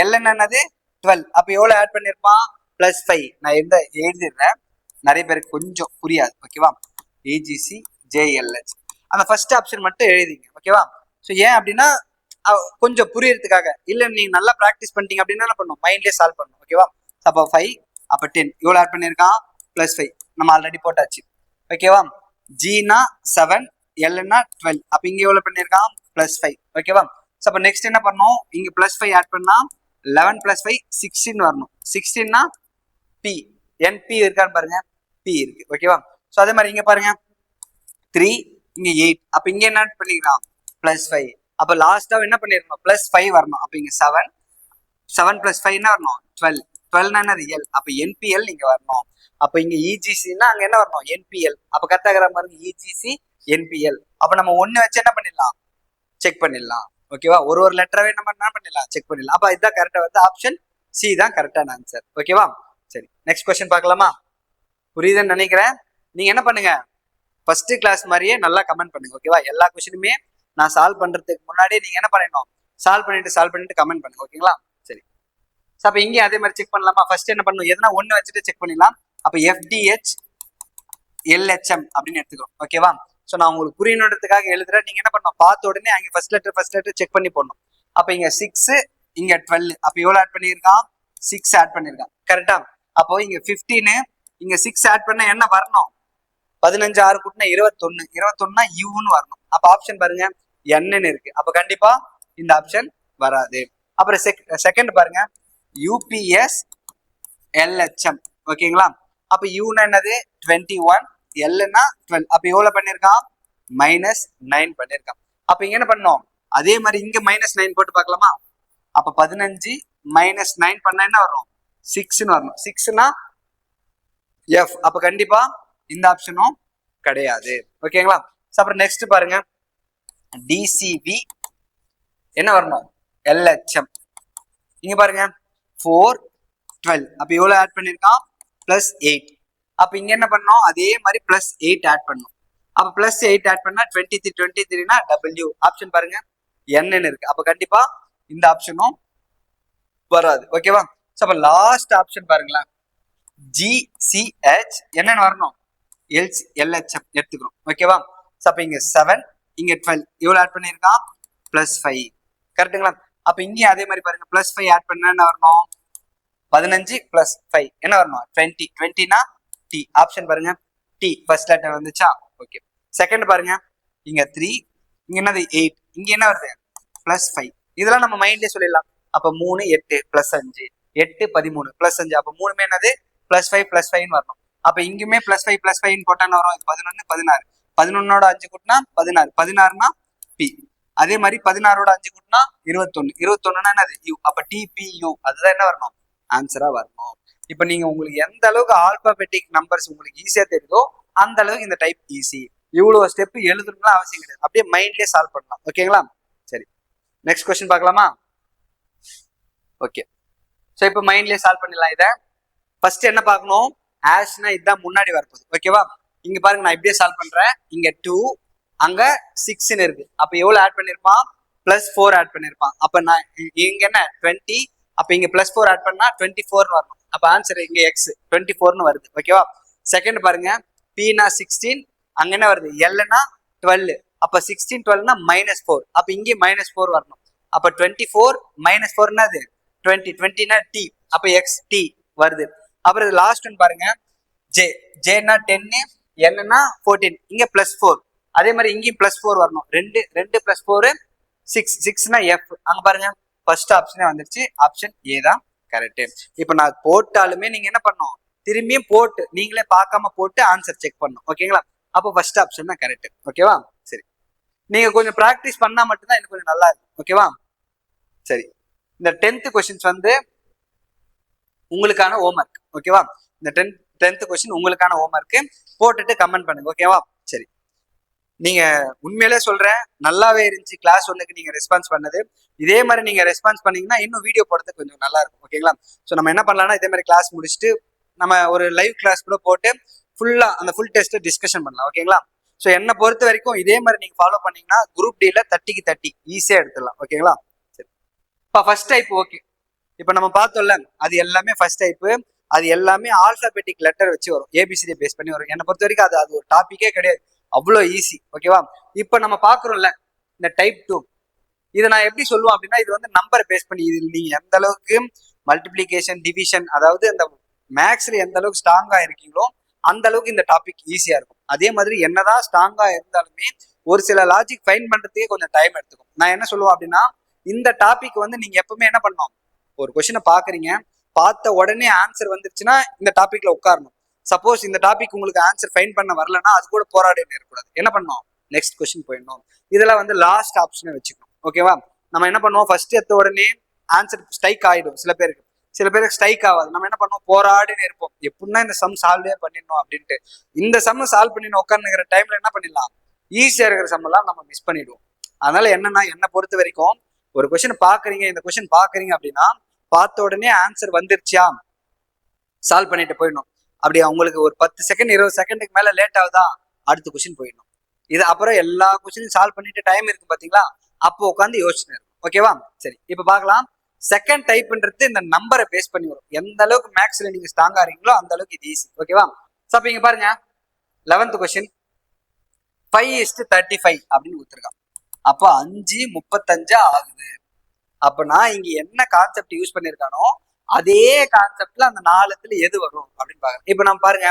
எல் என்னது? 12. அப்ப எவ்வளவு ஆட் பண்ணிருப்பான்? +5. நான் எழுதிடுறேன், நிறைய பேருக்கு கொஞ்சம் புரியாது. ஓகேவா? ஏஜிசி ஜேஎல்ஹெச், அந்த ஃபர்ஸ்ட் ஆப்ஷன் மட்டும் எழுதிங்க. ஓகேவா? ஸோ ஏன் அப்படின்னா கொஞ்சம் புரியறதுக்காக. இல்ல நீங்க நல்லா ப்ராக்டிஸ் பண்ணிட்டீங்க அப்படின்னா என்ன பண்ணும்? மைண்ட்லயே சால்வ் பண்ணணும். ஓகேவா? அப்போ 5, அப்ப 10 இவ்வளவு ஆட் பண்ணிருக்கான்? +5 நம்ம ஆல்ரெடி போட்டாச்சு. ஓகேவா? ஜினா 7, எல்னா 12. அப்ப இங்க எவ்வளவு பண்ணிருக்கான்? +5. ஓகேவா? ஸோ அப்ப நெக்ஸ்ட் என்ன பண்ணணும்? இங்க +5 ஆட் பண்ணா 11 + 5 16 வரணும். 16னா பி, என்பி இருக்கான்னு பாருங்க, பி இருக்கு. ஓகேவா? ஸோ அதே மாதிரி இங்க பாருங்க 3, இங்க 8. அப்ப இங்க என்ன பண்ணிக்கலாம்? +5. அப்ப லாஸ்டா என்ன பண்ணிருக்கணும்? +5 வரணும். அப்ப இங்க 7 + 5 என்ன வரணும்? 12. 12 என்னது? எல். அப்ப என்பிஎல் இங்க வரணும். அப்ப இங்க இஜிசின்னா அங்க என்ன வரணும்? என்பிஎல். அப்ப கரெக்டா பாருங்க, இஜிசி என்பிஎல். அப்ப நம்ம ஒண்ணு வச்சு என்ன பண்ணிடலாம்? செக் பண்ணிடலாம். ஓகேவா? ஒரு லெட்டராவே நம்ம என்ன பண்ணிடலாம்? செக் பண்ணிடலாம். அப்ப இதுதான் கரெக்டா வந்து ஆப்ஷன் சி தான் கரெக்டான ஆன்சர். ஓகேவா? சரி, நெக்ஸ்ட் கொஸ்டின் பார்க்கலாமா? புரியுதுன்னு நினைக்கிறேன். நீங்க என்ன பண்ணுங்க, ஃபர்ஸ்ட் கிளாஸ் மாதிரியே நல்லா கமெண்ட் பண்ணுங்க. ஓகேவா? எல்லா கொஸ்டினுமே நான் சால்வ் பண்றதுக்கு முன்னாடி நீங்க என்ன பண்ணணும்? சால்வ் பண்ணிட்டு கமெண்ட் பண்ணுங்க. ஓகேங்களா? சரி, அப்ப இங்கே அதே மாதிரி செக் பண்ணலாமா? ஃபர்ஸ்ட் என்ன பண்ணணும்? எதனா ஒண்ணு வச்சுட்டு செக் பண்ணிடலாம். அப்ப FDH LHM அப்படின்னு எடுத்துக்கிறோம். ஓகேவா? ஸோ நான் உங்களுக்கு புரியணுன்றதுக்காக எழுதுறேன். நீங்க என்ன பண்ணணும்? பார்த்த உடனே அங்கே ஃபர்ஸ்ட் லெட்டர் செக் பண்ணி போடணும். அப்ப இங்க 6, இங்க 12. அப்ப எவ்வளவு ஆட் பண்ணியிருக்கான்? 6 ஆட் பண்ணியிருக்கான். கரெக்டா? அப்போ இங்க 15, இங்க 6 ஆட் பண்ண என்ன வரணும்? 15 6 கூட்டினா 21, 21னா யூன்னு வரணும். அப்ப ஆப்ஷன் பாருங்க என்னன்னு இருக்கு. அப்ப கண்டிப்பா இந்த ஆப்ஷன் வராது. அப்புறம் செகண்ட் பாருங்க யூபிஎஸ் எல்ஹெச்எம். ஓகேங்களா? அப்ப யூனா என்னது 21, எல்னா 12. அப்ப எவ்வளவு பண்ணிருக்கான்? -9 பண்ணிருக்கான். அப்ப இங்க என்ன பண்ணோம்? அதே மாதிரி இங்க -9 போட்டு பார்க்கலாமா? அப்ப 15 -9 பண்ணா என்ன வரும்? 6ன்னு வரணும். 6னா எஃப். அப்ப கண்டிப்பா இந்த ஆப்ஷனும் கிடையாது. ஓகேங்களா? அப்புறம் நெக்ஸ்ட் பாருங்க டிசிவி என்ன வரணும்? எல்ஹெச்எம். இங்க பாருங்க 4 12. அப்ப எவ்வளவு ஆட் பண்ணிருக்கான்? +8. அப்ப இங்க என்ன பண்ணோம்? அதே மாதிரி +8 ஆட் பண்ணும். அப்ப +8 ஆட் பண்ணா 23, 23னா டபிள்யூ. ஆப்ஷன் பாருங்க என்னன்னு இருக்கு. அப்ப கண்டிப்பா இந்த ஆப்ஷனும் வராது. ஓகேவா? அப்ப லாஸ்ட் ஆப்ஷன் பாருங்களேன் ஜிசிஹெச் என்னன்னு வரணும்? எல்ஹெச்எம் எடுத்துக்கிறோம். ஓகேவா? அப்ப இங்க 7 இங்க 12 எவ்வளவு ஆட் பண்ணிருக்கான்? +5. கரெக்டுங்களா? அப்ப இங்கேயும் அதே மாதிரி பாருங்க +5 ஆட் பண்ணா என்ன வரணும்? 15 + 5 என்ன வரணும்? 20. 20னா டி. ஆப்ஷன் பாருங்க டி ஃபர்ஸ்ட் லெட்டர் வந்துச்சா? ஓகே. செகண்ட் பாருங்க இங்க 3 இங்க என்னது 8 இங்க என்ன வருது? +5. இதெல்லாம் நம்ம மைண்ட்லயே சொல்லிடலாம். அப்ப 3 8 +5 8 13 +5. அப்ப மூணுமே என்னது? +5 +5ன்னு வரணும். அப்ப இங்குமே +5 +5ன்னு போட்டா என்ன வரும்? 11 16. 11ஓட 5 கூட்டினா 16. 16னா பி. அதே மாதிரி 16ஓட 5 கூட்டினா 21. 21னா என்னது? யூ. அப்ப டிபியூ அதுதான் என்ன வரணும்? ஆன்சரா வரணும். இப்ப நீங்க உங்களுக்கு எந்த அளவுக்கு ஆல்பாபெட்டிக் நம்பர்ஸ் உங்களுக்கு ஈஸியா தெரியுதோ அந்த அளவுக்கு இந்த டைப் ஈஸி. இவ்வளவு ஸ்டெப் எழுதணும்லாம் அவசியம் கிடையாது. அப்படியே மைண்ட்லயே சால்வ் பண்ணலாம். ஓகேங்களா? சரி, நெக்ஸ்ட் கொஸ்டின் பார்க்கலாமா? ஓகே. ஸோ இப்போ மைண்ட்லயே சால்வ் பண்ணிடலாம். இதை ஃபர்ஸ்ட் என்ன பார்க்கணும்? ஆஷ்னா இதுதான் முன்னாடி வரப்போகுது. ஓகேவா? இங்க பாருங்க நான் இப்படியே சால்வ் பண்றேன். இங்க 2 அங்க 6ன்னு இருக்கு. அப்ப எவ்வளவு ஆட் பண்ணிருப்பான்? +4 ஆட் பண்ணிருப்பான். அப்ப நான் இங்க என்ன 20. அப்ப இங்க +4 ஆட் பண்ணா 24ன்னு வரணும். அப்ப ஆன்சர் இங்க எக்ஸ் 24ன்னு வருது. ஓகேவா? செகண்ட் பாருங்க பீனா 16 அங்க என்ன வருது? எல்னா 12. அப்ப 16 12னா -4. அப்ப இங்கே -4 வரணும். அப்ப 24 -4 என்னது? 20. 20னா டி. அப்ப எக்ஸ் டி வருது. அப்புறம் லாஸ்ட் ஒன் பாருங்க ஜே. ஜேனா 10 என்னன்னா 14. இங்க +4. அதே மாதிரி இங்கேயும் +4 வரணும். 2 +4 6. 6னா எஃப். அங்க பாருங்க ஃபர்ஸ்ட் ஆப்ஷனே வந்துருச்சு. ஆப்ஷன் ஏ தான் கரெக்ட். இப்ப நான் போட்டாலுமே நீங்க என்ன பண்ணணும்? திரும்பியும் போட்டு நீங்களே பார்க்காம போட்டு ஆன்சர் செக் பண்ணணும். ஓகேங்களா? அப்போ ஃபர்ஸ்ட் ஆப்ஷன் தான் கரெக்ட். ஓகேவா? சரி, நீங்க கொஞ்சம் ப்ராக்டிஸ் பண்ணா மட்டும்தான் எனக்கு கொஞ்சம் நல்லா இருக்கும். ஓகேவா? சரி, இந்த 10th கொஸ்டின்ஸ் வந்து உங்களுக்கான ஹோம்ஒர்க். ஓகேவா? இந்த 10th கொஸ்டின் உங்களுக்கான ஹோம்ஒர்க் போட்டுட்டு கமெண்ட் பண்ணுங்க. ஓகேவா? சரி, நீங்க உண்மையிலே சொல்றேன் நல்லாவே இருந்துச்சு கிளாஸ் 1க்கு நீங்க ரெஸ்பான்ஸ் பண்ணது. இதே மாதிரி நீங்க ரெஸ்பான்ஸ் பண்ணீங்கன்னா இன்னும் வீடியோ போடுறதுக்கு கொஞ்சம் நல்லா இருக்கும். ஓகேங்களா? ஸோ நம்ம என்ன பண்ணலாம்னா இதே மாதிரி கிளாஸ் முடிச்சுட்டு நம்ம ஒரு லைவ் கிளாஸ் கூட போட்டு ஃபுல்லா அந்த ஃபுல் டெஸ்ட் டிஸ்கஷன் பண்ணலாம். ஓகேங்களா? ஸோ என்னை பொறுத்த வரைக்கும் இதே மாதிரி நீங்க ஃபாலோ பண்ணீங்கன்னா குரூப் டில 30க்கு 30 ஈஸியா எடுத்துடலாம். ஓகேங்களா? சரி, இப்போ ஃபர்ஸ்ட் டைப் ஓகே. இப்போ நம்ம பார்த்தோம்ல அது எல்லாமே ஃபர்ஸ்ட் டைப். அது எல்லாமே ஆல்பாபெட்டிக் லெட்டர் வச்சு வரும். ஏபிசிடி பேஸ் பண்ணி வரும். என்னை பொறுத்த வரைக்கும் அது ஒரு டாபிக்கே கிடையாது. அவ்வளோ ஈஸி. ஓகேவா? இப்போ நம்ம பாக்குறோம்ல இந்த டைப் 2 இதை நான் எப்படி சொல்லுவேன் அப்படின்னா இது வந்து நம்பரை பேஸ் பண்ணி இது நீங்க எந்த அளவுக்கு மல்டிபிளிகேஷன் டிவிஷன் அதாவது அந்த மேக்ஸ்ல எந்த அளவுக்கு ஸ்ட்ராங்கா இருக்கீங்களோ அந்த அளவுக்கு இந்த டாபிக் ஈஸியா இருக்கும். அதே மாதிரி என்னதான் ஸ்ட்ராங்கா இருந்தாலுமே ஒரு சில லாஜிக் ஃபைன் பண்றதுக்கே கொஞ்சம் டைம் எடுத்துக்கும். நான் என்ன சொல்லுவேன் அப்படின்னா இந்த டாபிக் வந்து நீங்க எப்பவுமே என்ன பண்ணணும்? ஒரு கொஸ்டினை பாக்குறீங்க, பார்த்த உடனே ஆன்சர் வந்துருச்சுன்னா இந்த டாபிக்ல உட்காரணும். சப்போஸ் இந்த டாபிக் உங்களுக்கு ஆன்சர் ஃபைன் பண்ண வரலன்னா அது கூட போராடி இருக்கக்கூடாது. என்ன பண்ணணும்? நெக்ஸ்ட் கொஸ்டின் போயிடணும். இதெல்லாம் வந்து லாஸ்ட் ஆப்ஷனை வச்சுக்கணும். ஓகேவா? நம்ம என்ன பண்ணுவோம்? ஃபர்ஸ்ட் எடுத்த உடனே ஆன்சர் ஸ்ட்ரைக் ஆயிடும். சில பேருக்கு ஸ்ட்ரைக் ஆகாது. நம்ம என்ன பண்ணுவோம்? போராடின்னு இருப்போம். எப்படின்னா இந்த சம் சால்வே பண்ணிடணும் அப்படின்ட்டு. இந்த சம் சால்வ் பண்ணி உட்காந்துக்கிற டைம்ல என்ன பண்ணிடலாம்? ஈஸியா இருக்கிற சம் எல்லாம் நம்ம மிஸ் பண்ணிடுவோம். அதனால என்னன்னா என்னை பொறுத்த வரைக்கும் ஒரு கொஸ்டின் பாக்குறீங்க, இந்த கொஸ்டின் பாக்குறீங்க அப்படின்னா பார்த்த உடனே ஆன்சர் வந்துருச்சா சால்வ் பண்ணிட்டு போயிடணும். அப்படி அவங்களுக்கு ஒரு 10 செகண்ட் 20 செகண்டுக்கு மேல லேட் ஆகுதா அடுத்த கொஸ்டின் போயிடணும். இது அப்புறம் எல்லா கொஸ்டினும் சால்வ் பண்ணிட்டு டைம் இருக்கு பாத்தீங்களா, அப்போ உட்காந்து யோசிச்சு. ஓகேவா? சரி, இப்ப பாக்கலாம். செகண்ட் டைப்ன்றது இந்த நம்பரை பேஸ் பண்ணி வரும். எந்த அளவுக்கு மேக்ஸ்ல நீங்க ஸ்ட்ராங்கா இருக்கீங்களோ அந்த அளவுக்கு இது ஈஸி. ஓகேவா? சோ அப்ப இங்க பாருங்க 11th கொஸ்டின் 5:35 அப்படின்னு கொடுத்துருக்கான். அப்போ 5:35 ஆகுது. அப்ப நான் இங்க என்ன கான்செப்ட் யூஸ் பண்ணிருக்கானோ அதே கான்செப்ட்ல அந்த 4த்துல எது வரும் அப்படின்னு பாக்குறேன். இப்ப நம்ம பாருங்க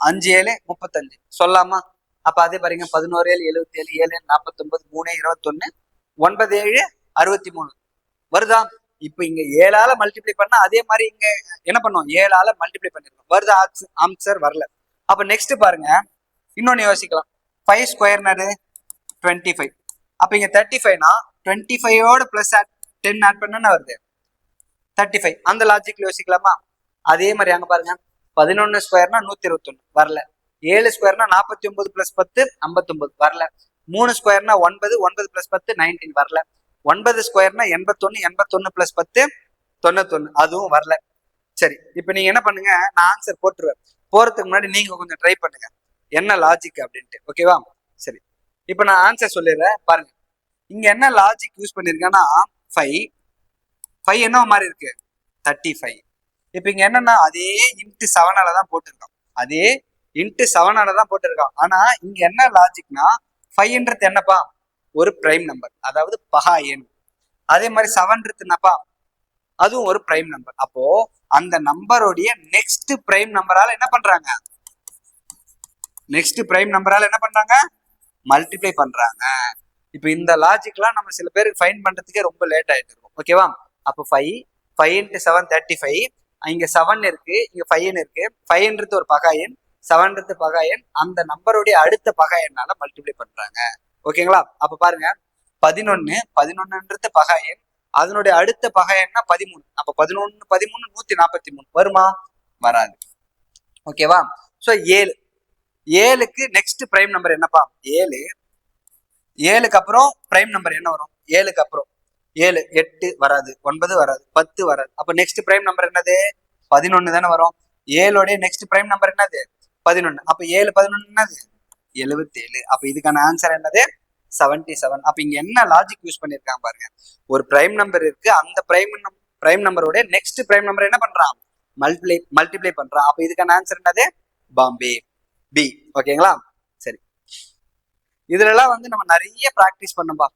5 7 35 சொல்லாமா? அப்ப அதே பாருங்க 11 7 77 7 49 3 21 9 7 63 வருதா? இப்ப இங்க 7ஆல மல்டிப்ளை பண்ணா அதே மாதிரி இங்க என்ன பண்ணுவோம், 7ஆல மல்டிப்ளை பண்ணிருக்கோம். வருதா? ஆன்சர் வரல. அப்ப நெக்ஸ்ட் பாருங்க, இன்னொன்னு யோசிக்கலாம். 5 ஸ்கொயர்னது 25. அப்ப இங்க 35னா 25ஓட பிளஸ் 10 ஆட் பண்ணா வருது 35. அந்த லாஜிக்ல யோசிக்கலாமா? அதே மாதிரி அங்க பாருங்க, 11 ஸ்கொயர்னா 121 வரல. 7 ஸ்கொயர்னா 49 பிளஸ் 10 59 வரல. 3 ஸ்கொயர்னா 9 9 பிளஸ் 10 19 வரல. 9 ஸ்கொயர்னா 81 81 பிளஸ் 10 91 அதுவும் வரல. சரி, இப்ப நீங்க என்ன பண்ணுங்க, நான் ஆன்சர் போட்டுருவேன். போறதுக்கு முன்னாடி நீங்க கொஞ்சம் ட்ரை பண்ணுங்க என்ன லாஜிக் அப்படின்ட்டு. ஓகேவா? சரி, இப்ப நான் ஆன்சர் சொல்லிடுறேன் பாருங்க. இங்க என்ன லாஜிக் யூஸ் பண்ணிருக்கேன்னா 5 5 என்ன மாதிரி இருக்கு 35. இப்ப இங்க என்னன்னா அதே இன்ட்டு 7ஆல தான் போட்டிருக்கோம். அதே இன்ட்டு 7ஆல தான் போட்டிருக்கோம். ஆனா இங்க என்ன லாஜிக்னா 5ன்றது என்னப்பா, ஒரு பிரைம் நம்பர், அதாவது பகா எண். அதே மாதிரி 7ன்றது என்னப்பா, அதுவும் ஒரு பிரைம் நம்பர். அப்போ அந்த நம்பருடைய நெக்ஸ்ட் பிரைம் நம்பரால என்ன பண்றாங்க, நெக்ஸ்ட் பிரைம் நம்பரால என்ன பண்றாங்க, மல்டிப்ளை பண்றாங்க. இப்ப இந்த லாஜிக்லாம் நம்ம சில பேருக்கு ஃபைண்ட் பண்றதுக்கே ரொம்ப லேட் ஆயிட்டு இருக்கும். ஓகேவா? அப்போ 5 5 இன்ட்டு 7 35. இங்க 7 இருக்கு, இங்க 5 இருக்கு. 5ன்றது ஒரு பகா எண், 7ன்றது பகா எண். அந்த நம்பருடைய அடுத்த பகா எண்ணால மல்டிப்ளை பண்றாங்க. ஓகேங்களா? அப்ப பாருங்க, 11 11ன்றது பகா எண், அதனுடைய அடுத்த பகா எண்ணா 13. அப்ப 11 13 143 வருமா? வராது. ஓகேவா? சோ 7 7க்கு நெக்ஸ்ட் பிரைம் நம்பர் என்னப்பா, 7 7க்கு அப்புறம் பிரைம் நம்பர் என்ன வரும், 7க்கு அப்புறம் 7 8 வராது, 9 வராது, 10 வராது. அப்ப நெக்ஸ்ட் பிரைம் நம்பர் என்னது, 11 தானே வரும். 7 நெக்ஸ்ட் பிரைம் நம்பர் என்னது, 11. அப்ப 7 11 என்னது 77. அப்ப இதுக்கான ஆன்சர் என்னது 77. அப்ப இங்க என்ன லாஜிக் யூஸ் பண்ணிருக்காங்க பாருங்க. ஒரு பிரைம் நம்பர் இருக்கு, அந்த பிரைம் நம்பரோட நெக்ஸ்ட் பிரைம் நம்பர் என்ன பண்றான், மல்டிப்ளை பண்றான். அப்ப இதுக்கான ஆன்சர் என்னது, பாம்பே, பி. ஓகேங்களா? சரி, இதுல எல்லாம் வந்து நம்ம நிறைய பிராக்டிஸ் பண்ணும்பா.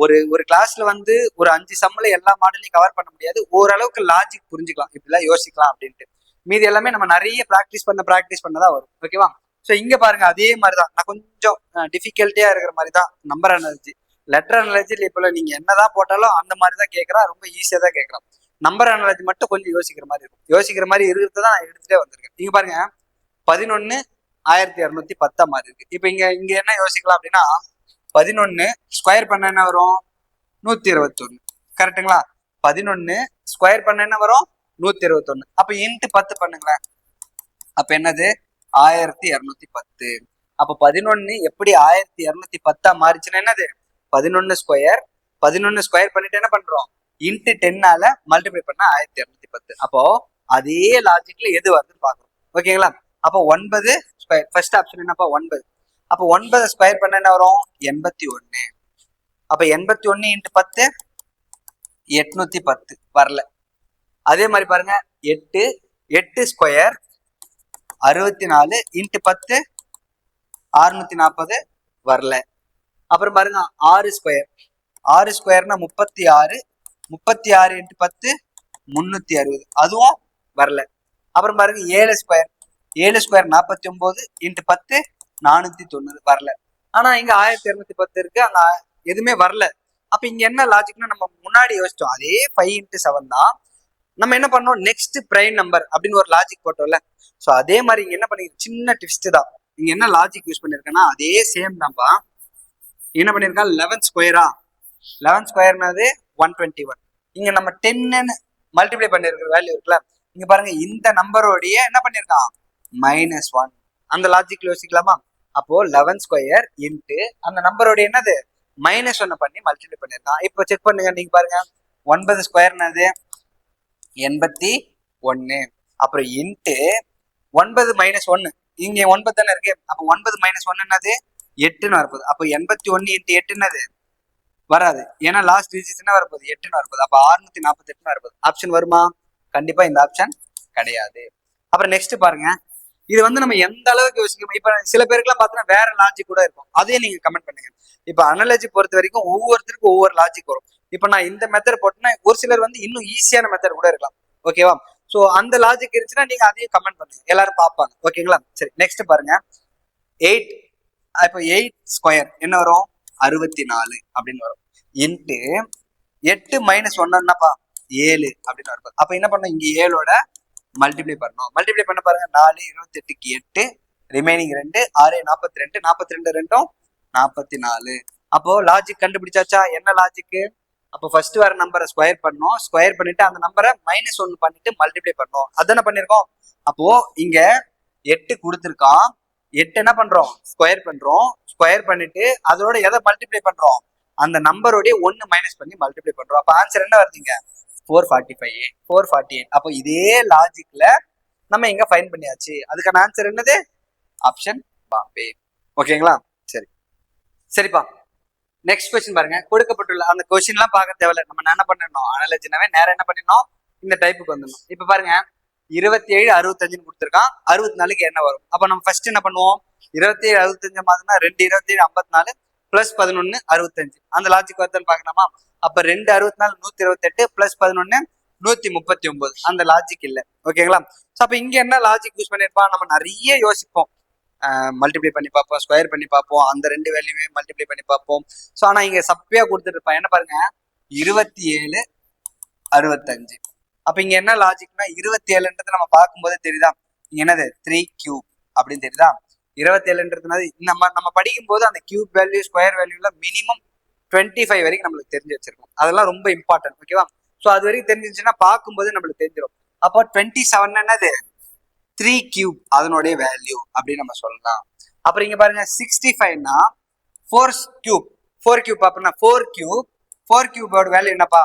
ஒரு ஒரு கிளாஸ்ல வந்து ஒரு 5 சம்ல எல்லா மாடலையும் கவர் பண்ண முடியாது. ஓரளவுக்கு லாஜிக் புரிஞ்சுக்கலாம், இப்படிலாம் யோசிக்கலாம் அப்படின்ட்டு. மீதி எல்லாமே நம்ம நிறைய பிராக்டிஸ் பண்ணதான் வரும். ஓகேவா? ஸோ இங்க பாருங்க, அதே மாதிரிதான் நான் கொஞ்சம் டிஃபிகல்ட்டியா இருக்கிற மாதிரி தான் நம்பர் அனாலஜி. லெட்டர் அனாலஜியில் இப்போ நீங்க என்னதான் போட்டாலும் அந்த மாதிரி தான் கேட்கறான், ரொம்ப ஈஸியா தான் கேட்கறான். நம்பர் அனாலஜி மட்டும் கொஞ்சம் யோசிக்கிற மாதிரி இருக்கும். யோசிக்கிற மாதிரி இருக்கிறது தான் நான் எடுத்துட்டே வந்திருக்கேன். இங்க பாருங்க, 11 1210 மாதிரி இருக்கு. இப்ப இங்க இங்க என்ன யோசிக்கலாம் அப்படின்னா, 11 ஸ்கொயர் பண்ண என்ன வரும், 121. கரெக்டுங்களா? 11 ஸ்கொயர் பண்ண என்ன வரும், 121. அப்ப இன்ட்டு 10 பண்ணுங்களேன். அப்ப என்னது 1210. அப்ப 11 எப்படி 1210 மாறிச்சுன்னா என்னது, 11 ஸ்கொயர் பண்ணிட்டு என்ன பண்றோம், இன்ட்டு 10ஆல மல்டிப்ளை பண்ண 1210. அப்போ அதே லாஜிக்ல எது வருதுன்னு பாக்குறோம். ஓகேங்களா? அப்போ 9 ஸ்கொயர், ஃபர்ஸ்ட் ஆப்ஷன் என்னப்பா 9. அப்போ 9 ஸ்கொயர் பண்ண என்ன வரும் 81. அப்ப 81 இன்ட்டு 10 810 வரல. அதே மாதிரி பாருங்க, 8 ஸ்கொயர் 64 இன்ட்டு 10 640 வரல. அப்புறம் பாருங்க 6 ஸ்கொயர்னா 36 36 இன்ட்டு 10 360 அதுவும் வரல. அப்புறம் பாருங்க 7 ஸ்கொயர் 49 இன்ட்டு 10 490 வரல. ஆனா இங்க 1210 இருக்கு, அங்க எதுவுமே வரல. அப்ப இங்க என்ன லாஜிக்னா, நம்ம முன்னாடி யோசிச்சோம் அதே 5 இன்ட்டு 7 தான். நம்ம என்ன பண்ணோம், நெக்ஸ்ட் பிரைம் நம்பர் அப்படின்னு ஒரு லாஜிக் போட்டோம்ல. சோ அதே மாதிரி இங்க என்ன பண்ணி, சின்ன ட்விஸ்ட் தான். இங்க என்ன லாஜிக் யூஸ் பண்ணிருக்கேன்னா அதே சேம் தான்ப்பா. என்ன பண்ணிருக்கா, 11 ஸ்கொயரா, 11 ஸ்கொயர்னாது 121. இங்க நம்ம 10 மல்டிப்ளை பண்ணிருக்கிற வேல்யூ இருக்குல்ல, இங்க பாருங்க இந்த நம்பரோடைய என்ன பண்ணிருக்கான் -1. அந்த லாஜிக்ல யோசிக்கலாமா? அப்போ 11 ஸ்கொயர் இன்ட்டு அந்த நம்பரோடைய என்னது -1 பண்ணி மல்டிப்ளை பண்ணிருக்கான். இப்போ செக் பண்ணுங்க, நீங்க பாருங்க 9 ஸ்கொயர்னது 81. அப்புறம் இன்ட்டு 9 -1, இங்க 9 தானே இருக்கு. அப்ப 9 -1 என்னது 8ன்னு வரப்போகுது. அப்போ 81 இன்ட்டு 8 என்னது வராது, ஏன்னா லாஸ்ட் டிஜிட் என்ன வரப்போகுது 8ன்னு வரப்போகுது. அப்ப 648 வரப்போகுது. ஆப்ஷன் வருமா? கண்டிப்பா இந்த ஆப்ஷன் கிடையாது. அப்புறம் நெக்ஸ்ட் பாருங்க, இது வந்து நம்ம எந்த அளவுக்கு யோசிக்கணும். இப்ப சில பேருக்குலாம் பார்த்தீங்கன்னா வேற லாஜிக் கூட இருக்கும், அதையும் நீங்க கமெண்ட் பண்ணுங்க. இப்ப அனாலஜி பொறுத்த வரைக்கும் ஒவ்வொருத்தருக்கும் ஒவ்வொரு லாஜிக் வரும். இப்ப நான் இந்த மெத்தட் போட்டேன்னா ஒரு சிலர் வந்து இன்னும் ஈஸியான மெத்தட் கூட இருக்கலாம். ஓகேவா? ஸோ அந்த லாஜிக் இருந்துச்சுன்னா நீங்க அதையும் கமெண்ட் பண்ணுங்க, எல்லாரும் பார்ப்பாங்க. ஓகேங்களா? சரி, நெக்ஸ்ட் பாருங்க. 8 இப்போ 8 ஸ்கொயர் என்ன வரும்? 64 அப்படின்னு வரும். இன்ட்டு 8 மைனஸ் 1 என்னப்பா? 7 அப்படின்னு வரும். அப்ப என்ன பண்ணணும்? இங்க 7ஓட மல்டிப்ளை பண்ணணும். மல்டிப்ளை பண்ண பாருங்க. 4 28க்கு 8, ரிமைனிங் 2, 6 42, 42 ரெண்டும் 44. அப்போ லாஜிக் கண்டுபிடிச்சாச்சா? என்ன லாஜிக்? அப்போ ஃபர்ஸ்ட் வர நம்பரை ஸ்கொயர் பண்ணோம், ஸ்கொயர் பண்ணிட்டு அந்த நம்பரை -1 பண்ணிட்டு மல்டிப்ளை பண்ணோம். அதானே பண்ணிருக்கோம். அப்போ இங்க 8 கொடுத்துருக்கான், 8 என்ன பண்றோம்? ஸ்கொயர் பண்றோம். ஸ்கொயர் பண்ணிட்டு அதோட எதை மல்டிப்ளை பண்றோம்? அந்த நம்பரோடைய 1 மைனஸ் பண்ணி மல்டிப்ளை பண்றோம். அப்ப ஆன்சர் என்ன வருதுங்க? 445, 448. அப்போ இதே லாஜிக்ல நம்ம இங்க ஃபைன் பண்ணியாச்சு. அதுக்கான ஆன்சர் என்னது? ஆப்ஷன் பாம்பே. ஓகேங்களா? சரி, சரிப்பா. நெக்ஸ்ட் கொஸ்டின் பாருங்க. கொடுக்கப்பட்டுள்ள அந்த கொஸ்டின் எல்லாம் பார்க்க தேவையில்ல, நம்ம என்ன பண்ணிடணும்? அனாலஜினாவே நேரம் என்ன பண்ணிடணும்? இந்த டைப்புக்கு வந்துடணும். இப்ப பாருங்க, 27 65 கொடுத்துருக்கான். 64க்கு என்ன வரும்? அப்ப நம்ம ஃபர்ஸ்ட் என்ன பண்ணுவோம்? 27 65 மாதிரினா 2 27 54 பிளஸ் 11 65. அந்த லாஜிக் வருதுன்னு பாக்கலாமா? அப்ப 2 64 128 பிளஸ் 11 139. அந்த லாஜிக் இல்ல. ஓகேங்களா? ஸோ அப்ப இங்க என்ன லாஜிக் யூஸ் பண்ணிருப்பா? நம்ம நிறைய யோசிப்போம், மல்டிப்ளை பண்ணி பார்ப்போம், ஸ்கொயர் பண்ணி பார்ப்போம், அந்த 2 வேல்யூமே மல்டிப்ளை பண்ணி பார்ப்போம். ஸோ ஆனா இங்க சப்பையா கொடுத்துட்டு இருப்பான். என்ன பாருங்க, 27 65. அப்ப இங்க என்ன லாஜிக்னா 27ன்றது நம்ம பார்க்கும்போது தெரியுதா? இங்க என்னது? 3 கியூப் அப்படின்னு தெரியுதா? 27ன்றதுனால நம்ம படிக்கும் போது அந்த கியூப் வேல்யூ, ஸ்கொயர் வேல்யூல மினிமம் 25 வரைக்கும் நம்மளுக்கு தெரிஞ்சு வச்சிருக்கோம். அதெல்லாம் ரொம்ப இம்பார்ட்டன்ட். ஓகேவா? ஸோ அது வரைக்கும் தெரிஞ்சிச்சுன்னா பார்க்கும்போது நம்மளுக்கு தெரிஞ்சிடும். அப்போ 27 என்னது? 3 கியூப் அதனுடைய வேல்யூ அப்படின்னு நம்ம சொல்லலாம். அப்புறம் இங்க பாருங்க, 65னா 4 கியூப். 4 கியூப் அப்படின்னா 4 கியூப். 4 கியூபோட வேல்யூ என்னப்பா?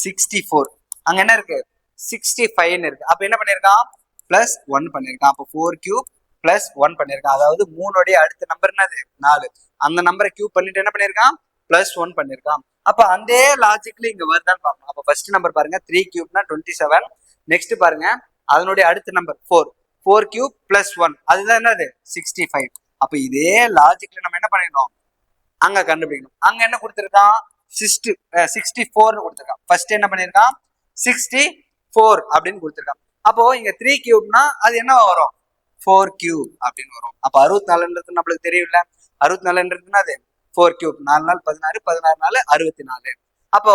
64. அங்க என்ன இருக்கு? 65 இருக்கு. அப்ப என்ன பண்ணிருக்கான்? பிளஸ் 1 பண்ணிருக்கான். அப்போ 4 கியூப் பிளஸ் 1 பண்ணிருக்கான். அதாவது 3 அடுத்த நம்பர் என்னது? 4. அந்த நம்பரை கியூப் பண்ணிட்டு என்ன பண்ணிருக்கான்? பிளஸ் 1 பண்ணிருக்கான். அப்ப அந்த லாஜிக்ல இங்க வருதான்னு பாக்கணும். அப்ப ஃபர்ஸ்ட் நம்பர் பாருங்க, 3 கியூப்னா 27. நெக்ஸ்ட் பாருங்க, அதனுடைய அடுத்த நம்பர் 4. 4 கியூப் பிளஸ் 1 அதுதான் என்னது? 65. அப்ப இதே லாஜிக்ல நம்ம என்ன பண்ணிடணும்? அங்க கண்டுபிடிக்கணும். அங்க என்ன கொடுத்திருக்கான்? 64 கொடுத்திருக்கான். ஃபர்ஸ்ட் என்ன பண்ணிருக்கான்? 64 அப்படின்னு கொடுத்திருக்கான். அப்போ இங்க 3 கியூப்னா அது என்ன வரும்? 4 கியூப் அப்படின்னு வரும். அப்ப 64ன்றது நம்மளுக்கு தெரியும்ல. 64ன்றதுன்னா அது 4 கியூப். 4 நாள் 16, 16 நாள் 64. அப்போ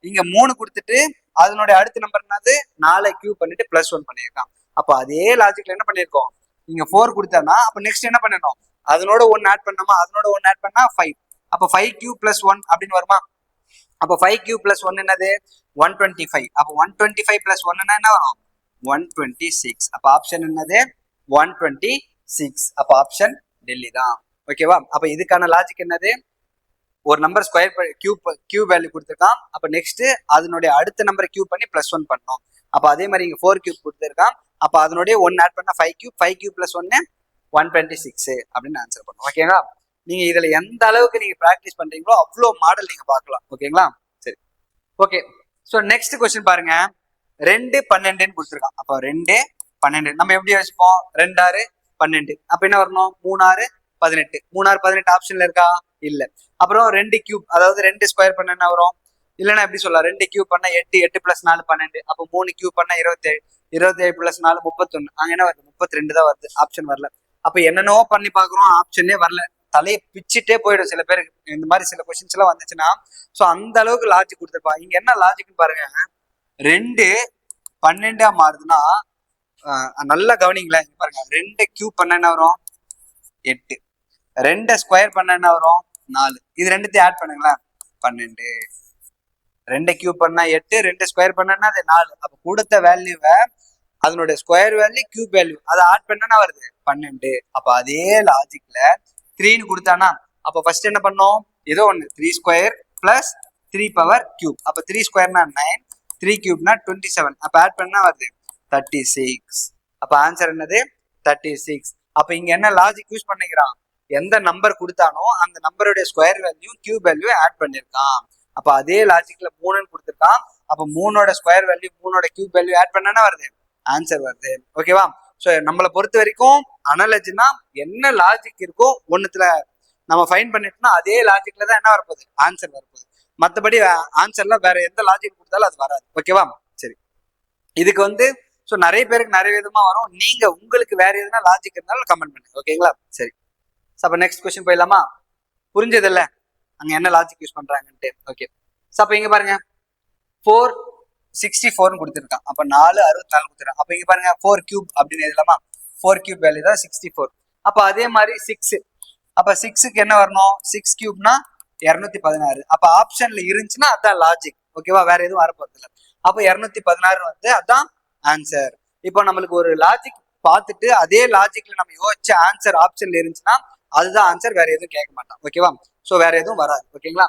இங்க 3 கொடுத்துட்டு அதனுடைய அடுத்த நம்பர் என்னது? 4 கியூப் பண்ணிட்டு பிளஸ் 1 பண்ணியிருக்கான். அப்போ அதே லாஜிக்ல என்ன பண்ணிருக்கோம்? இங்க 4 கொடுத்தானா அப்ப நெக்ஸ்ட் என்ன பண்ணணும்? அதனோட 1 ஆட் பண்ணாமா? அதனோட 1 ஆட் பண்ணா 5. அப்ப 5 கியூப் பிளஸ் 1 அப்படின்னு வருமா? அப்ப 5 கியூப் பிளஸ் 1 என்னது? 125. அப்ப 125 பிளஸ் 1 என்ன வரும்? 126. அப்ப ஆப்ஷன் என்னது? 126. அப்ப ஆப்ஷன் டெல்லி தான். ஓகேவா? அப்ப இதுக்கான லாஜிக் என்னது? ஒரு நம்பர் ஸ்கொயர் கியூப் வேல்யூ கொடுத்துருக்கான். அப்ப நெக்ஸ்ட் அதனுடைய அடுத்த நம்பரை கியூப் பண்ணி பிளஸ் 1 பண்ணோம். அப்ப அதே மாதிரி இங்க 4 கியூப் கொடுத்துருக்கான். அப்ப அதனுடைய 1 ஆட் பண்ணா 5 கியூப். 5 கியூப் பிளஸ் 1 126 அப்படின்னு ஆன்சர் பண்ணும். ஓகேங்களா? நீங்க இதுல எந்த அளவுக்கு நீங்க பிராக்டிஸ் பண்றீங்களோ அவ்வளோ மாடல் நீங்க பார்க்கலாம். ஓகேங்களா? சரி, ஓகே. ஸோ நெக்ஸ்ட் கொஸ்டின் பாருங்க, 2 12 கொடுத்துருக்கான். அப்போ 2 12 நம்ம எப்படி யோசிப்போம்? 2 6 12. அப்ப என்ன வரணும்? 3 6 18. 3 6 18 ஆப்ஷன்ல இருக்கா? இல்ல. அப்புறம் 2 கியூப், அதாவது 2 ஸ்கொயர் பண்ண என்ன வரும்? இல்லைன்னா எப்படி சொல்லலாம்? 2 கியூப் பண்ணா 8, 8 பிளஸ் 4 12. அப்போ 3 கியூப் பண்ணா 27, 27 பிளஸ் 4 31. அங்க என்ன வருது? 32 தான் வருது. ஆப்ஷன் வரல. அப்ப என்னென்னவோ பண்ணி பாக்குறோம், ஆப்ஷனே வரல. தலையை பிச்சுட்டே போயிடும் சில பேருக்கு. இந்த மாதிரி சில கொஸ்டின்ஸ் எல்லாம் வந்துச்சுன்னா, சோ அந்த அளவுக்கு லாஜிக் கொடுத்துருப்பா. இங்க என்ன லாஜிக்னு பாருங்க, 2 12 மாறுதுன்னா நல்லா கவனிங்களேன். பாருங்க, 2 கியூப் பண்ண என்ன வரும்? 8. 2 ஸ்கொயர் பண்ண என்ன வரும்? 4. இது ரெண்டுத்தையும் ஆட் பண்ணுங்களேன், 12. 2 கியூப் பண்ணா 8, 2 ஸ்கொயர் பண்ணா அது 4. அப்ப கொடுத்த வேல்யூவை அதனுடைய ஸ்கொயர் வேல்யூ, கியூப் வேல்யூ அதை ஆட் பண்ணா வருது 12. அப்ப அதே லாஜிக்ல 3ன்னு கொடுத்தானா, அப்ப ஃபர்ஸ்ட் என்ன பண்ணோம்? ஏதோ ஒண்ணு 3 ஸ்கொயர் பிளஸ் 3 பவர் கியூப். அப்ப 3 ஸ்கொயர்னா 9, 3 கியூப்னா 27. அப்ப ஆட் பண்ணா வருது 36. அப்ப ஆன்சர் என்னது? 36. அப்ப இங்க என்ன லாஜிக் யூஸ் பண்ணிக்கிறான்? எந்த நம்பர் கொடுத்தானோ அந்த நம்பருடைய square value, cube value add பண்ணிருக்கான். அப்ப அதே லாஜிக்ல 3ன்னு கொடுத்துருக்கான். அப்ப 3ஓட ஸ்கொயர் வேல்யூ, 3ஓட கியூப் வேல்யூ ஆட் பண்ணா வருது, ஆன்சர் வருது. ஓகேவா? ஸோ நம்மளை பொறுத்த வரைக்கும் அனாலஜினா என்ன லாஜிக் இருக்கோ ஒன்னுத்துல நம்ம ஃபைன் பண்ணிட்டோம்னா அதே லாஜிக்ல தான் என்ன வரப்போகுது? ஆன்சர் வரப்போகுது. மற்றபடி ஆன்சர்ல வேற எந்த லாஜிக் கொடுத்தாலும் அது வராது. ஓகேவா? சரி, இதுக்கு ஸோ நிறைய பேருக்கு நிறைய விதமா வரும். நீங்க உங்களுக்கு வேற எதுனா லாஜிக் இருந்தாலும் கமெண்ட் பண்ணுங்க. ஓகேங்களா? சரி. ஸோ அப்போ நெக்ஸ்ட் கொஸ்டின் போயிடலாமா? புரிஞ்சது இல்ல அங்க என்ன லாஜிக் யூஸ் பண்றாங்கன்ட்டு. ஓகே. ஸோ அப்போ இங்க பாருங்க 464 கொடுத்துருக்கான். அப்ப 464 கொடுத்துருக்கான். அப்ப இங்க பாருங்க 4 கியூப் அப்படின்னு எழுதலாமா? 4 கியூப் வேல்யூ தான் 64. அப்ப அதே மாதிரி 6. அப்ப 6க்கு என்ன வரணும்? 6 கியூப்னா 216. அப்ப ஆப்ஷன்ல இருந்துச்சுன்னா அதான் லாஜிக். ஓகேவா? வேற எதுவும் வரப்போறது இல்லை. அப்ப 216 வந்து அதான் ஆன்சர். இப்போ நம்மளுக்கு ஒரு லாஜிக் பார்த்துட்டு அதே லாஜிக்ல நம்ம யோசிச்ச ஆன்சர் ஆப்ஷன்ல இருந்துச்சுன்னா அதுதான் ஆன்சர், வேற எதுவும் கேட்க மாட்டான். ஓகேவா? ஸோ வேற எதுவும் வராது. ஓகேங்களா?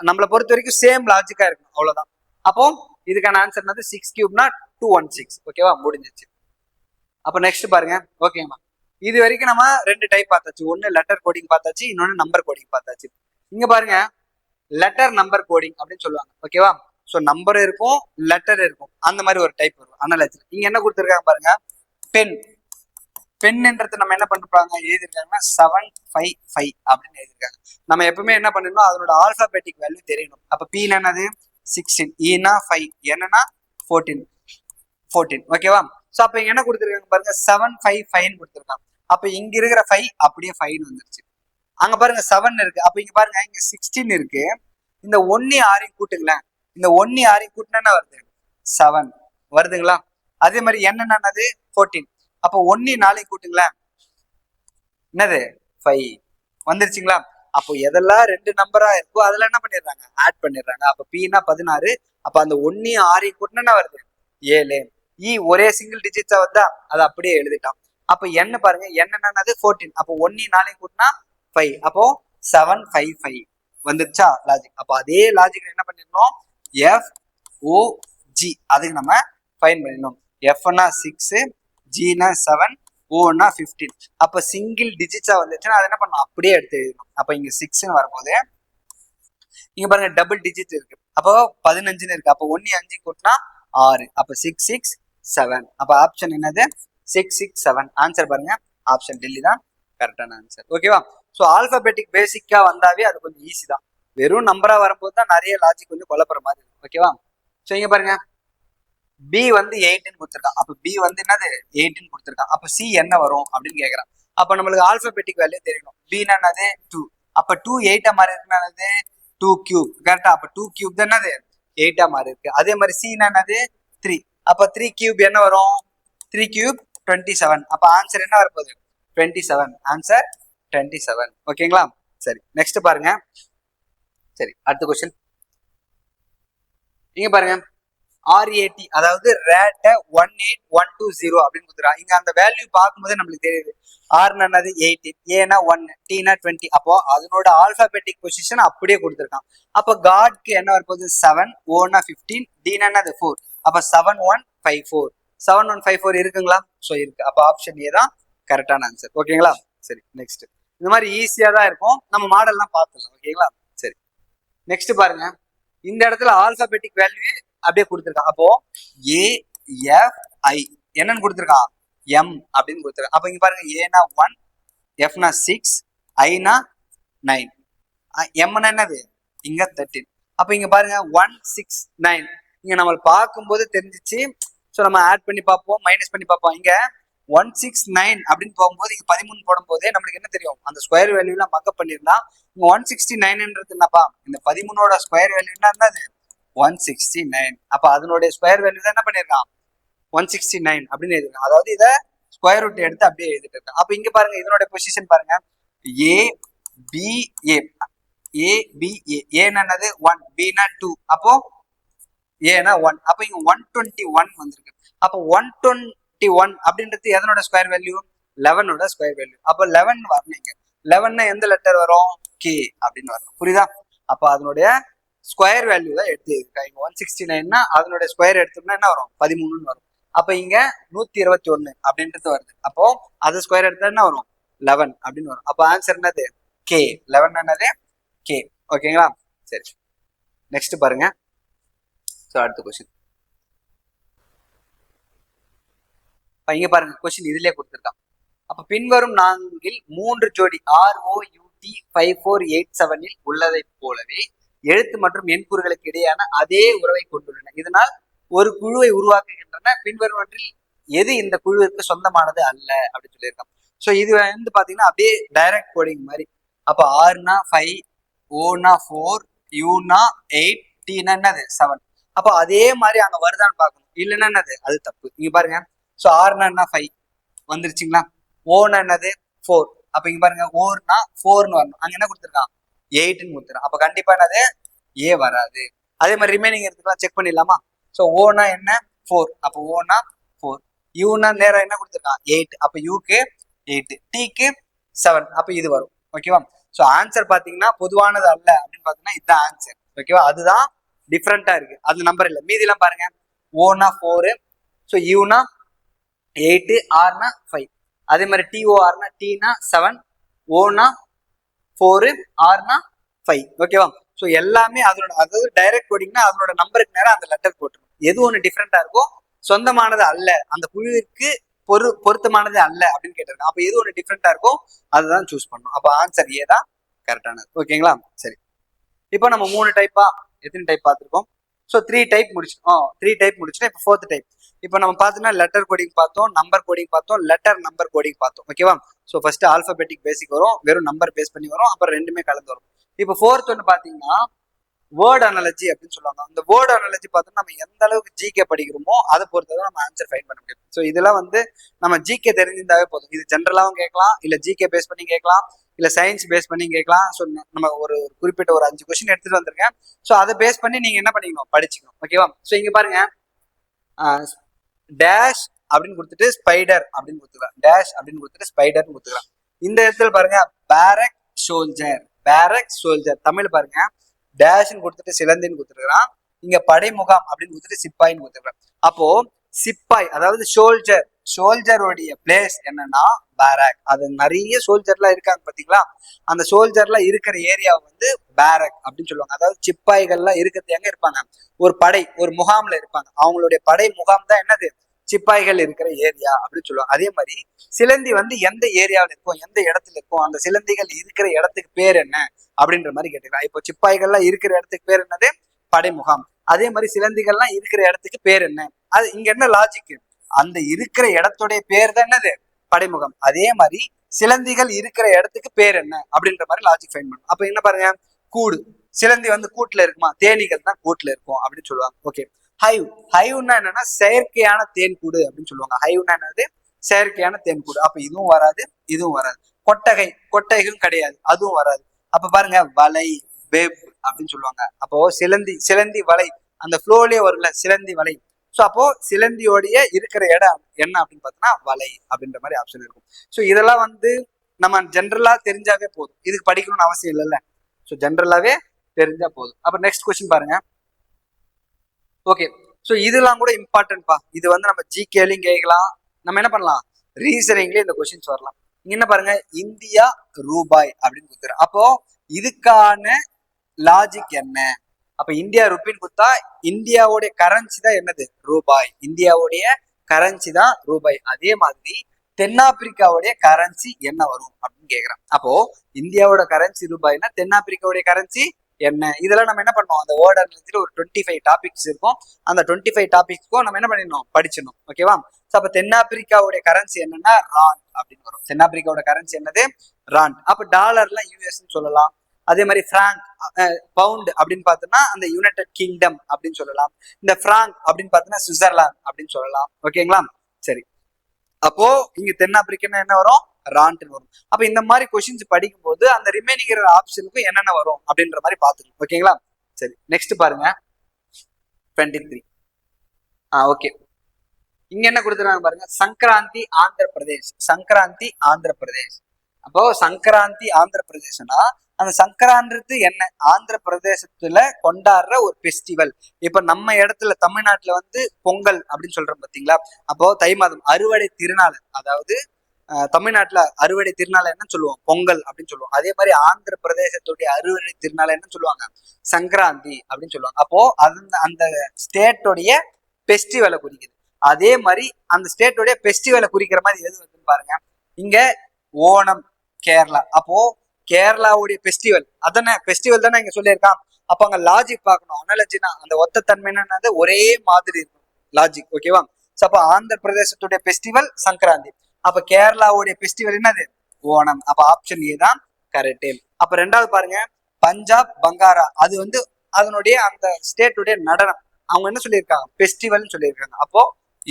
நம்மளை பொறுத்த வரைக்கும் சேம் லாஜிக்கா இருக்கும், அவ்வளவுதான். அப்போ இதுக்கான ஆன்சர் வந்து 6 கியூப்னா 216. ஓகேவா? முடிஞ்சிச்சு. அப்ப நெக்ஸ்ட் பாருங்க. ஓகேமா, இது வரைக்கும் நம்ம ரெண்டு டைப் பார்த்தாச்சு. ஒன்னு லெட்டர் கோடிங் பார்த்தாச்சு, இன்னொன்னு நம்பர் கோடிங் பார்த்தாச்சு. இங்க பாருங்க லெட்டர் நம்பர் கோடிங் அப்படின்னு சொல்லுவாங்க. ஓகேவா? ஸோ நம்பர் இருக்கும், லெட்டர் இருக்கும், அந்த மாதிரி ஒரு டைப் வரும் அனலைசர். இங்க என்ன கொடுத்துருக்காங்க பாருங்க, பென். பென்ன்றது நம்ம என்ன பண்ணிருப்பாங்க எழுதிருக்காங்கன்னா 755 அப்படின்னு எழுதிருக்காங்க. நம்ம எப்பவுமே என்ன பண்ணிடணும், அதனோட ஆல்பாபெட்டிக் வேல்யூ தெரியணும். அப்ப பி என்னது 16, ஈனா 5, என்னன்னா 14. ஓகேவா? சோ அப்ப இங்க என்ன கொடுத்துருக்காங்க பாருங்க 755 கொடுத்துருக்காங்க. அப்ப இங்க இருக்கிற 5 அப்படியே 5 வந்துருச்சு. அங்க பாருங்க 7 இருக்கு. அப்ப இங்க பாருங்க இங்க 16 இருக்கு. இந்த 1 6 கூட்டுங்களேன். இந்த 1 6 கூட்டினா என்ன வருது 7 வருதுங்களா? அதே மாதிரி என்னன்னது 14. அப்போ 1 4 கூட்டுங்களேன், என்னது 5 வந்துருச்சுங்களா? அப்போ எதெல்லாம் ரெண்டு நம்பரா இருக்கோ அதெல்லாம் என்ன பண்ணிடுறாங்க ஆட் பண்ணிடுறாங்க. அப்ப பீனா 16. அப்ப அந்த 1 6 கூட்டினா என்ன வருது 7. ஒரே சிங்கிள் டிஜிட்ஸா வந்தா அதை அப்படியே எழுதிட்டான். அப்ப என்ன பாருங்க என்னன்னது 14. அப்போ 1 4 கூட்டினா 5. அப்போ 755 வந்துருச்சா லாஜிக். அப்போ அதே லாஜிக் என்ன பண்ணிடணும், FOG அதுக்கு நம்ம ஃபைன் பண்ணிடணும். Fனா 6, Gனா 7, Oனா 15. அப்ப சிங்கிள் டிஜிட்ஸா வந்துச்சுன்னா அதை என்ன பண்ணணும் அப்படியே எடுத்து எழுதணும். அப்ப இங்க 6ன்னு வரும்போது இங்க பாருங்க டபுள் டிஜிட் இருக்கு. அப்போ 15ன்னு இருக்கு. அப்போ 1 5 கூட்டினா 6. அப்ப 6 6 7. அப்ப ஆப்ஷன் என்னது 6 6 7. ஆன்சர் பாருங்க ஆப்ஷன் டெல்லி தான் கரெக்டான ஆன்சர். ஓகேவா? ஸோ ஆல்பாபெட்டிக் பேசிக்கா வந்தாவே அது கொஞ்சம் ஈஸி தான். வெறும் நம்பரா வரும்போது தான் நிறைய லாஜிக் கொஞ்சம் குழப்பற மாதிரி இருக்கும். ஓகேவா? ஸோ இங்க பாருங்க பி வந்து 8ன்னு கொடுத்துருக்கான். அப்ப பி வந்து என்னது 8ன்னு கொடுத்துருக்கான். அப்ப சி என்ன வரும் அப்படின்னு கேட்கறான். அப்ப நம்மளுக்கு ஆல்பாபெட்டிக் வேல்யூ தெரியணும். பின்னா என்னது 2. அப்ப 2 8 மாதிரி இருக்குன்னு 2 கியூப் கரெக்டா? அப்ப 2 கியூப் தான் என்னது 8 மாதிரி இருக்கு. அதே மாதிரி சி என்னது 3. அப்ப 3 கியூப் என்ன வரும் 3 கியூப் 27. அப்ப ஆன்சர் என்ன வரப்போகுது 27. ஆன்சர் 27. ஓகேங்களா? சரி நெக்ஸ்ட் பாருங்க. சரி அடுத்த கொஸ்டின் இங்க பாருங்க RAT அதாவது ரேட்ட 18120 அப்படின்னு கொடுத்துருக்காங்க. இங்க அந்த வேல்யூ பார்க்கும்போது நம்மளுக்கு தெரியுது. ஆர்னா 18, ஏனா 1, டீனா 20. அப்போ அதனோட ஆல்பாபெட்டிக் பொசிஷன் அப்படியே கொடுத்துருக்கான். அப்போ காட்க்கு என்ன வரப்போகுது 7, ஓனா 15, டீனா 4. அப்ப 7154. 7154 இருக்குங்களா? ஸோ இருக்கு. அப்போ ஆப்ஷன் ஏ தான் கரெக்டான ஆன்சர். ஓகேங்களா? சரி நெக்ஸ்ட் இந்த மாதிரி ஈஸியா தான் இருக்கும். நம்ம மாடல்லாம் பார்த்துக்கலாம். ஓகேங்களா? சரி நெக்ஸ்ட் பாருங்க. இந்த இடத்துல ஆல்பாபெட்டிக் வேல்யூ அப்படியே கொடுத்துருக்கான். அப்போ AFI என்னன்னு கொடுத்துருக்கான் M அப்படின்னு கொடுத்துருக்கான். அப்ப இங்க பாருங்க ஏனா 1, Fனா 6, ஐனா 9, Mனா என்னது இங்க 13. அப்ப இங்க பாருங்க 169 இங்க நம்ம பார்க்கும்போது தெரிஞ்சிச்சு. ஸோ நம்ம ஆட் பண்ணி பார்ப்போம், மைனஸ் பண்ணி பார்ப்போம். இங்க 169 அப்படின்னு போகும்போது இங்க 13 போடும் போதே நம்மளுக்கு என்ன தெரியும், அந்த ஸ்கொயர் வேல்யூலாம் மக்கப் பண்ணிருந்தா இங்க 169ன்றது என்னப்பா இந்த 13ஓட ஸ்கொயர் வேல்யூன்னா என்னது 169. அப்ப அதனுடைய ஸ்கொயர் வேல்யூ தான் என்ன பண்ணிருக்கான் 169 அப்படின்னு எழுதிருக்கான். அதாவது இதை ஸ்கொயர் ரூட் எடுத்து அப்படியே எழுதிட்டு இருக்கான். அப்ப இங்க பாருங்க இதனுடைய பொசிஷன் பாருங்க ABA ஏன்னது 1, Bனா 2, அப்போ ஏனா 1. அப்ப இங்க 121 வந்திருக்கு. அப்போ 121 அப்படின்றது எதனோட ஸ்கொயர் வேல்யூ 11ஓட ஸ்கொயர் வேல்யூ. அப்போ 11 வரணும். 11 எந்த லெட்டர் வரும் K அப்படின்னு வரணும். புரியுதா? அப்ப அதனுடைய ஸ்கொயர் வேல்யூ தான் எடுத்து இங்க 169னா அதனுடைய ஸ்கொயர் எடுத்தோம்னா என்ன வரும் 13ன்னு வரும். அப்ப இங்க 121 அப்படின்றது வருது. அப்போ அது ஸ்கொயர் எடுத்தா என்ன வரும் 11 அப்படின்னு வரும். அப்ப ஆன்சர் என்னது K. 11 என்னது K. ஓகேங்களா? சரி நெக்ஸ்ட் பாருங்க. அடுத்த கொஸ்டின் இங்க பாருங்க. கொஸ்டின் இதுலயே கொடுத்துருக்கான். அப்ப பின்வரும் 4 3 ஜோடி ROUT 5487 உள்ளதை போலவே எழுத்து மற்றும் எண்கூறுகளுக்கு இடையான அதே உறவை கொண்டுள்ளன. இதனால் ஒரு குழுவை உருவாக்குகின்றன. பின்வருவற்றில் எது இந்த குழுவிற்கு சொந்தமானது அல்ல அப்படின்னு சொல்லியிருக்கான். ஸோ இது வந்து பாத்தீங்கன்னா அப்படியே டைரக்ட் கோடிங் மாதிரி. அப்போ ஆர்னா 5, ஓனா 4, யூனா 8, டீனா என்னது 7. அப்போ அதே மாதிரி அங்க வருதான்னு பார்க்கணும், இல்லைன்னா என்னது அது தப்பு. இங்க பாருங்க. ஸோ ஆர்னா என்ன 5 வந்துருச்சுங்களா, ஓனா என்னது 4. அப்ப இங்க பாருங்க ஓர்னா 4ன்னு வரணும், அங்க என்ன கொடுத்துருக்கான் 8ன்னு கொடுத்துருக்கான். அப்ப கண்டிப்பா என்னது ஏ வராது. அதே மாதிரி ரிமைனிங் எடுத்துக்கலாம், செக் பண்ணிடலாமா. ஸோ ஓனா என்ன 4, அப்போ ஓனா 4. யூனா நேரம் என்ன கொடுத்துருக்கான் 8, அப்ப யூக்கு 8, டீக்கு 7, அப்ப இது வரும். ஓகேவா. ஸோ ஆன்சர் பாத்தீங்கன்னா பொதுவானது அல்ல அப்படின்னு பாத்தீங்கன்னா இதுதான் ஆன்சர். ஓகேவா, அதுதான் டிஃப்ரெண்டா இருக்கு, அது நம்பர் இல்லை. மீதி எல்லாம் பாருங்க ஓனா 4, ஸோ யூனா 8, ஆர்னா 5. அதே மாதிரி டிஓஆர்னா டீனா 7, ஓனா 4, ஆர்னா 5. ஓகேவா. ஸோ எல்லாமே அதோட, அதாவது டைரக்ட் கோடிங்னா அதனோட நம்பருக்கு நேரம் அந்த லெட்டர் போட்டுரும். எது ஒன்று டிஃப்ரெண்டா இருக்கும், சொந்தமானது அல்ல, அந்த குழுவிற்கு பொருத்தமானது அல்ல அப்படின்னு கேட்டிருக்கேன். அப்ப எது ஒன்று டிஃப்ரெண்டா இருக்கும் அதுதான் சூஸ் பண்ணணும். அப்ப ஆன்சர் ஏ தான் கரெக்டானது. ஓகேங்களா. சரி, இப்போ நம்ம 3 டைப்பா, எத்தனை டைப் பார்த்துருக்கோம். ஸோ 3 டைப் முடிச்சிட்டோம். 3 டைப் முடிச்சுட்டோம். இப்போ 4th டைப். இப்போ நம்ம பார்த்தோம்னா லெட்டர் கோடிங் பார்த்தோம், நம்பர் கோடிங் பார்த்தோம், லெட்டர் நம்பர் கோடிங் பார்த்தோம். ஓகேவா. ஸோ ஃபர்ஸ்ட் ஆல்பபெட்டிக் பேசிக் வரும், வெறும் நம்பர் பேஸ் பண்ணி வரும், அப்புறம் ரெண்டுமே கலந்து வரும். இப்போ 4th ஒன்று பார்த்தீங்கன்னா வேர்ட் அனாலஜி அப்படின்னு சொல்லுவாங்க. அந்த வேர்ட் அனாலஜி பார்த்தோம்னா நம்ம எந்த அளவுக்கு ஜிகே படிக்கிறோமோ அதை பொறுத்து தான் நம்ம ஆன்சர் ஃபைண்ட் பண்ண முடியும். ஸோ இதெல்லாம் வந்து நம்ம ஜிகே தெரிஞ்சிருந்தாவே போதும். இது ஜென்ரலாகவும் கேட்கலாம், இல்லை ஜிகே பேஸ் பண்ணி கேட்கலாம், இல்லை சயின்ஸ் பேஸ் பண்ணி கேட்கலாம். ஸோ நம்ம ஒரு குறிப்பிட்ட ஒரு 5 கொஸ்டின் எடுத்துட்டு வந்திருக்கேன். ஸோ அதை பேஸ் பண்ணி நீங்க என்ன பண்ணிக்கணும், படிச்சுக்கணும். ஓகேவா. ஸோ இங்க பாருங்க டேஷ் அப்படின்னு கொடுத்துட்டு ஸ்பைடர் அப்படின்னு கொடுத்துக்கலாம், டேஷ் அப்படின்னு கொடுத்துட்டு ஸ்பைடர்னு கொடுத்துக்கலாம். இந்த இடத்துல பாருங்க பேரக் சோல்ஜர், பேரக் சோல்ஜர். தமிழ் பாருங்க டேஷ்ன்னு கொடுத்துட்டு சிலந்தின்னு கொடுத்துருக்கான், இங்க படைமுகாம் அப்படின்னு கொடுத்துட்டு சிப்பாயின்னு கொடுத்துருக்கான். அப்போ சிப்பாய் அதாவது சோல்ஜர், சோல்ஜருடைய பிளேஸ் என்னன்னா பேரக். அது நிறைய சோல்ஜர்லாம் இருக்காங்க பாத்தீங்களா, அந்த சோல்ஜர்லாம் இருக்கிற ஏரியா வந்து பேரக் அப்படின்னு சொல்லுவாங்க. அதாவது சிப்பாய்கள்லாம் இருக்கிறது எங்க இருப்பாங்க, ஒரு படை, ஒரு முகாம்ல இருப்பாங்க. அவங்களுடைய படை முகாம் தான் என்னது, சிப்பாய்கள் இருக்கிற ஏரியா அப்படின்னு சொல்லுவாங்க. அதே மாதிரி சிலந்தி வந்து எந்த ஏரியாவில் இருக்கும், எந்த இடத்துல இருக்கும், அந்த சிலந்திகள் இருக்கிற இடத்துக்கு பேர் என்ன அப்படின்ற மாதிரி கேட்டுக்கலாம். இப்போ சிப்பாய்கள்லாம் இருக்கிற இடத்துக்கு பேர் என்னது, படைமுகாம். அதே மாதிரி சிலந்திகள்லாம் இருக்கிற இடத்துக்கு பேர் என்ன, அது இங்க என்ன லாஜிக், அந்த இருக்கிற இடத்துடைய பேர் தான் என்னது படைமுகம். அதே மாதிரி சிலந்திகள் இருக்கிற இடத்துக்கு பேர் என்ன அப்படின்ற மாதிரி லாஜிக் ஃபைண்ட் பண்ணும். அப்ப என்ன பாருங்க, கூடு, சிலந்தி வந்து கூட்டுல இருக்குமா, தேனீகள் தான் கூட்டுல இருக்கும் அப்படின்னு சொல்லுவாங்க. ஓகே. ஹைவ், ஹைவ்னா என்னன்னா செயற்கையான தேன் கூடு அப்படின்னு சொல்லுவாங்க. ஹைவ்னா என்னது, செயற்கையான தேன் கூடு. அப்ப இதுவும் வராது, இதுவும் வராது. கொட்டகை, கொட்டகையும் கிடையாது, அதுவும் வராது. அப்ப பாருங்க வலை, வெப் அப்படின்னு சொல்லுவாங்க. அப்போ சிலந்தி, சிலந்தி வலை, அந்த ஃப்ளோலயே வரும்ல சிலந்தி வலை. ஸோ அப்போ சிலந்தியோடைய இருக்கிற இடம் என்ன அப்படின்னு பார்த்தோம்னா வலை அப்படின்ற மாதிரி ஆப்ஷன் இருக்கும். ஸோ இதெல்லாம் வந்து நம்ம ஜென்ரலா தெரிஞ்சாவே போதும், இதுக்கு படிக்கணும்னு அவசியம் இல்லைல்ல. ஸோ ஜென்ரலாவே தெரிஞ்சா போதும். அப்ப நெக்ஸ்ட் கொஸ்டின் பாருங்க. ஓகே. ஸோ இதெல்லாம் கூட இம்பார்ட்டன்ட்பா. இது வந்து நம்ம ஜிகேலையும் கேட்கலாம், நம்ம என்ன பண்ணலாம் ரீசனிங்லயே இந்த கொஸ்டின்ஸ் வரலாம். இங்க என்ன பாருங்க, இந்தியா ரூபாய் அப்படின்னு கொடுத்துரு. அப்போ இதுக்கான லாஜிக் என்ன, அப்ப இந்தியா ருப்பின்னு கொடுத்தா இந்தியாவுடைய கரன்சி தான் என்னது ரூபாய், இந்தியாவுடைய கரன்சி தான் ரூபாய். அதே மாதிரி தென்னாப்பிரிக்காவுடைய கரன்சி என்ன வரும் அப்படின்னு கேக்குறான். அப்போ இந்தியாவோட கரன்சி ரூபாய்னா தென்னாப்பிரிக்காவுடைய கரன்சி என்ன, இதெல்லாம் நம்ம என்ன பண்ணோம், அந்த வேர்ட் அனாலிசிஸ்ல ஒரு 25 டாபிக்ஸ் இருக்கும். அந்த 25 டாபிக்ஸ்க்கும் நம்ம என்ன பண்ணிடணும், படிச்சிடணும். ஓகேவா. அப்ப தென்னாப்பிரிக்காவுடைய கரன்சி என்னன்னா ராண்ட் அப்படின்னு வரும். தென்னாப்பிரிக்காவோட கரன்சி என்னது ராண்ட். அப்ப டாலர்லாம் யூஎஸ்ன்னு சொல்லலாம். அதே மாதிரி பிராங்க், பவுண்ட் அப்படின்னு பார்த்தோம்னா அந்த யுனைடெட் கிங்டம் அப்படின்னு சொல்லலாம். இந்த பிராங்க் அப்படின்னு பார்த்தோம்னா சுவிட்சர்லாந்து அப்படின்னு சொல்லலாம். ஓகேங்களா. சரி, அப்போ இங்க தென்னாப்பிரிக்கா என்ன வரும், ராண்ட் வரும். அப்ப இந்த மாதிரி கொஸ்டின்ஸ் படிக்கும் போது அந்த ரிமைனிங் ஆப்ஷனுக்கும் என்னென்ன வரும் அப்படின்ற மாதிரி பாத்துக்கணும். ஓகேங்களா. சரி, நெக்ஸ்ட் பாருங்க 23. ஓகே. இங்க என்ன கொடுத்துருக்காங்க பாருங்க, சங்கராந்தி ஆந்திர பிரதேஷ், சங்கராந்தி ஆந்திர பிரதேஷ். அப்போ சங்கராந்தி ஆந்திர பிரதேசனா அந்த சங்கரான்றது என்ன, ஆந்திர பிரதேசத்துல கொண்டாடுற ஒரு பெஸ்டிவல். இப்ப நம்ம இடத்துல தமிழ்நாட்டுல வந்து பொங்கல் அப்படின்னு சொல்றோம் பாத்தீங்களா. அப்போ தை மாதம் அறுவடை திருநாள், அதாவது தமிழ்நாட்டுல அறுவடை திருநாள் என்ன சொல்லுவோம், பொங்கல் அப்படின்னு சொல்லுவோம். அதே மாதிரி ஆந்திர பிரதேசத்துடைய அறுவடை திருநாள் என்ன சொல்லுவாங்க, சங்கராந்தி அப்படின்னு சொல்லுவாங்க. அப்போ அந்த ஸ்டேட்டோடைய பெஸ்டிவலை குறிக்குது. அதே மாதிரி அந்த ஸ்டேட்டோடைய பெஸ்டிவலை குறிக்கிற மாதிரி எது வந்து பாருங்க, இங்க ஓணம் கேரளா. அப்போ கேரளாவுடைய பெஸ்டிவல் அதானே, பெஸ்டிவல் தானே இங்க சொல்லியிருக்கான். அப்ப அங்க லாஜிக் பார்க்கணும். அனாலஜினா அந்த ஒத்த தன்மை என்னது ஒரே மாதிரி இருக்கும் லாஜிக். ஓகேவா. ஸோ அப்போ ஆந்திர பிரதேசத்துடைய ஃபெஸ்டிவல் சங்கராந்தி. அப்ப கேரளாவுடைய ஃபெஸ்டிவல் என்னது? ஓணம். அப்ப ஆப்ஷன் ஏ தான் கரெக்ட். அப்ப ரெண்டாவது பாருங்க, பஞ்சாப் பங்காரா, அது வந்து அதனுடைய அந்த ஸ்டேட்டுடைய நடனம். அவங்க என்ன சொல்லியிருக்காங்க? ஃபெஸ்டிவல்னு சொல்லியிருக்காங்க. அப்போ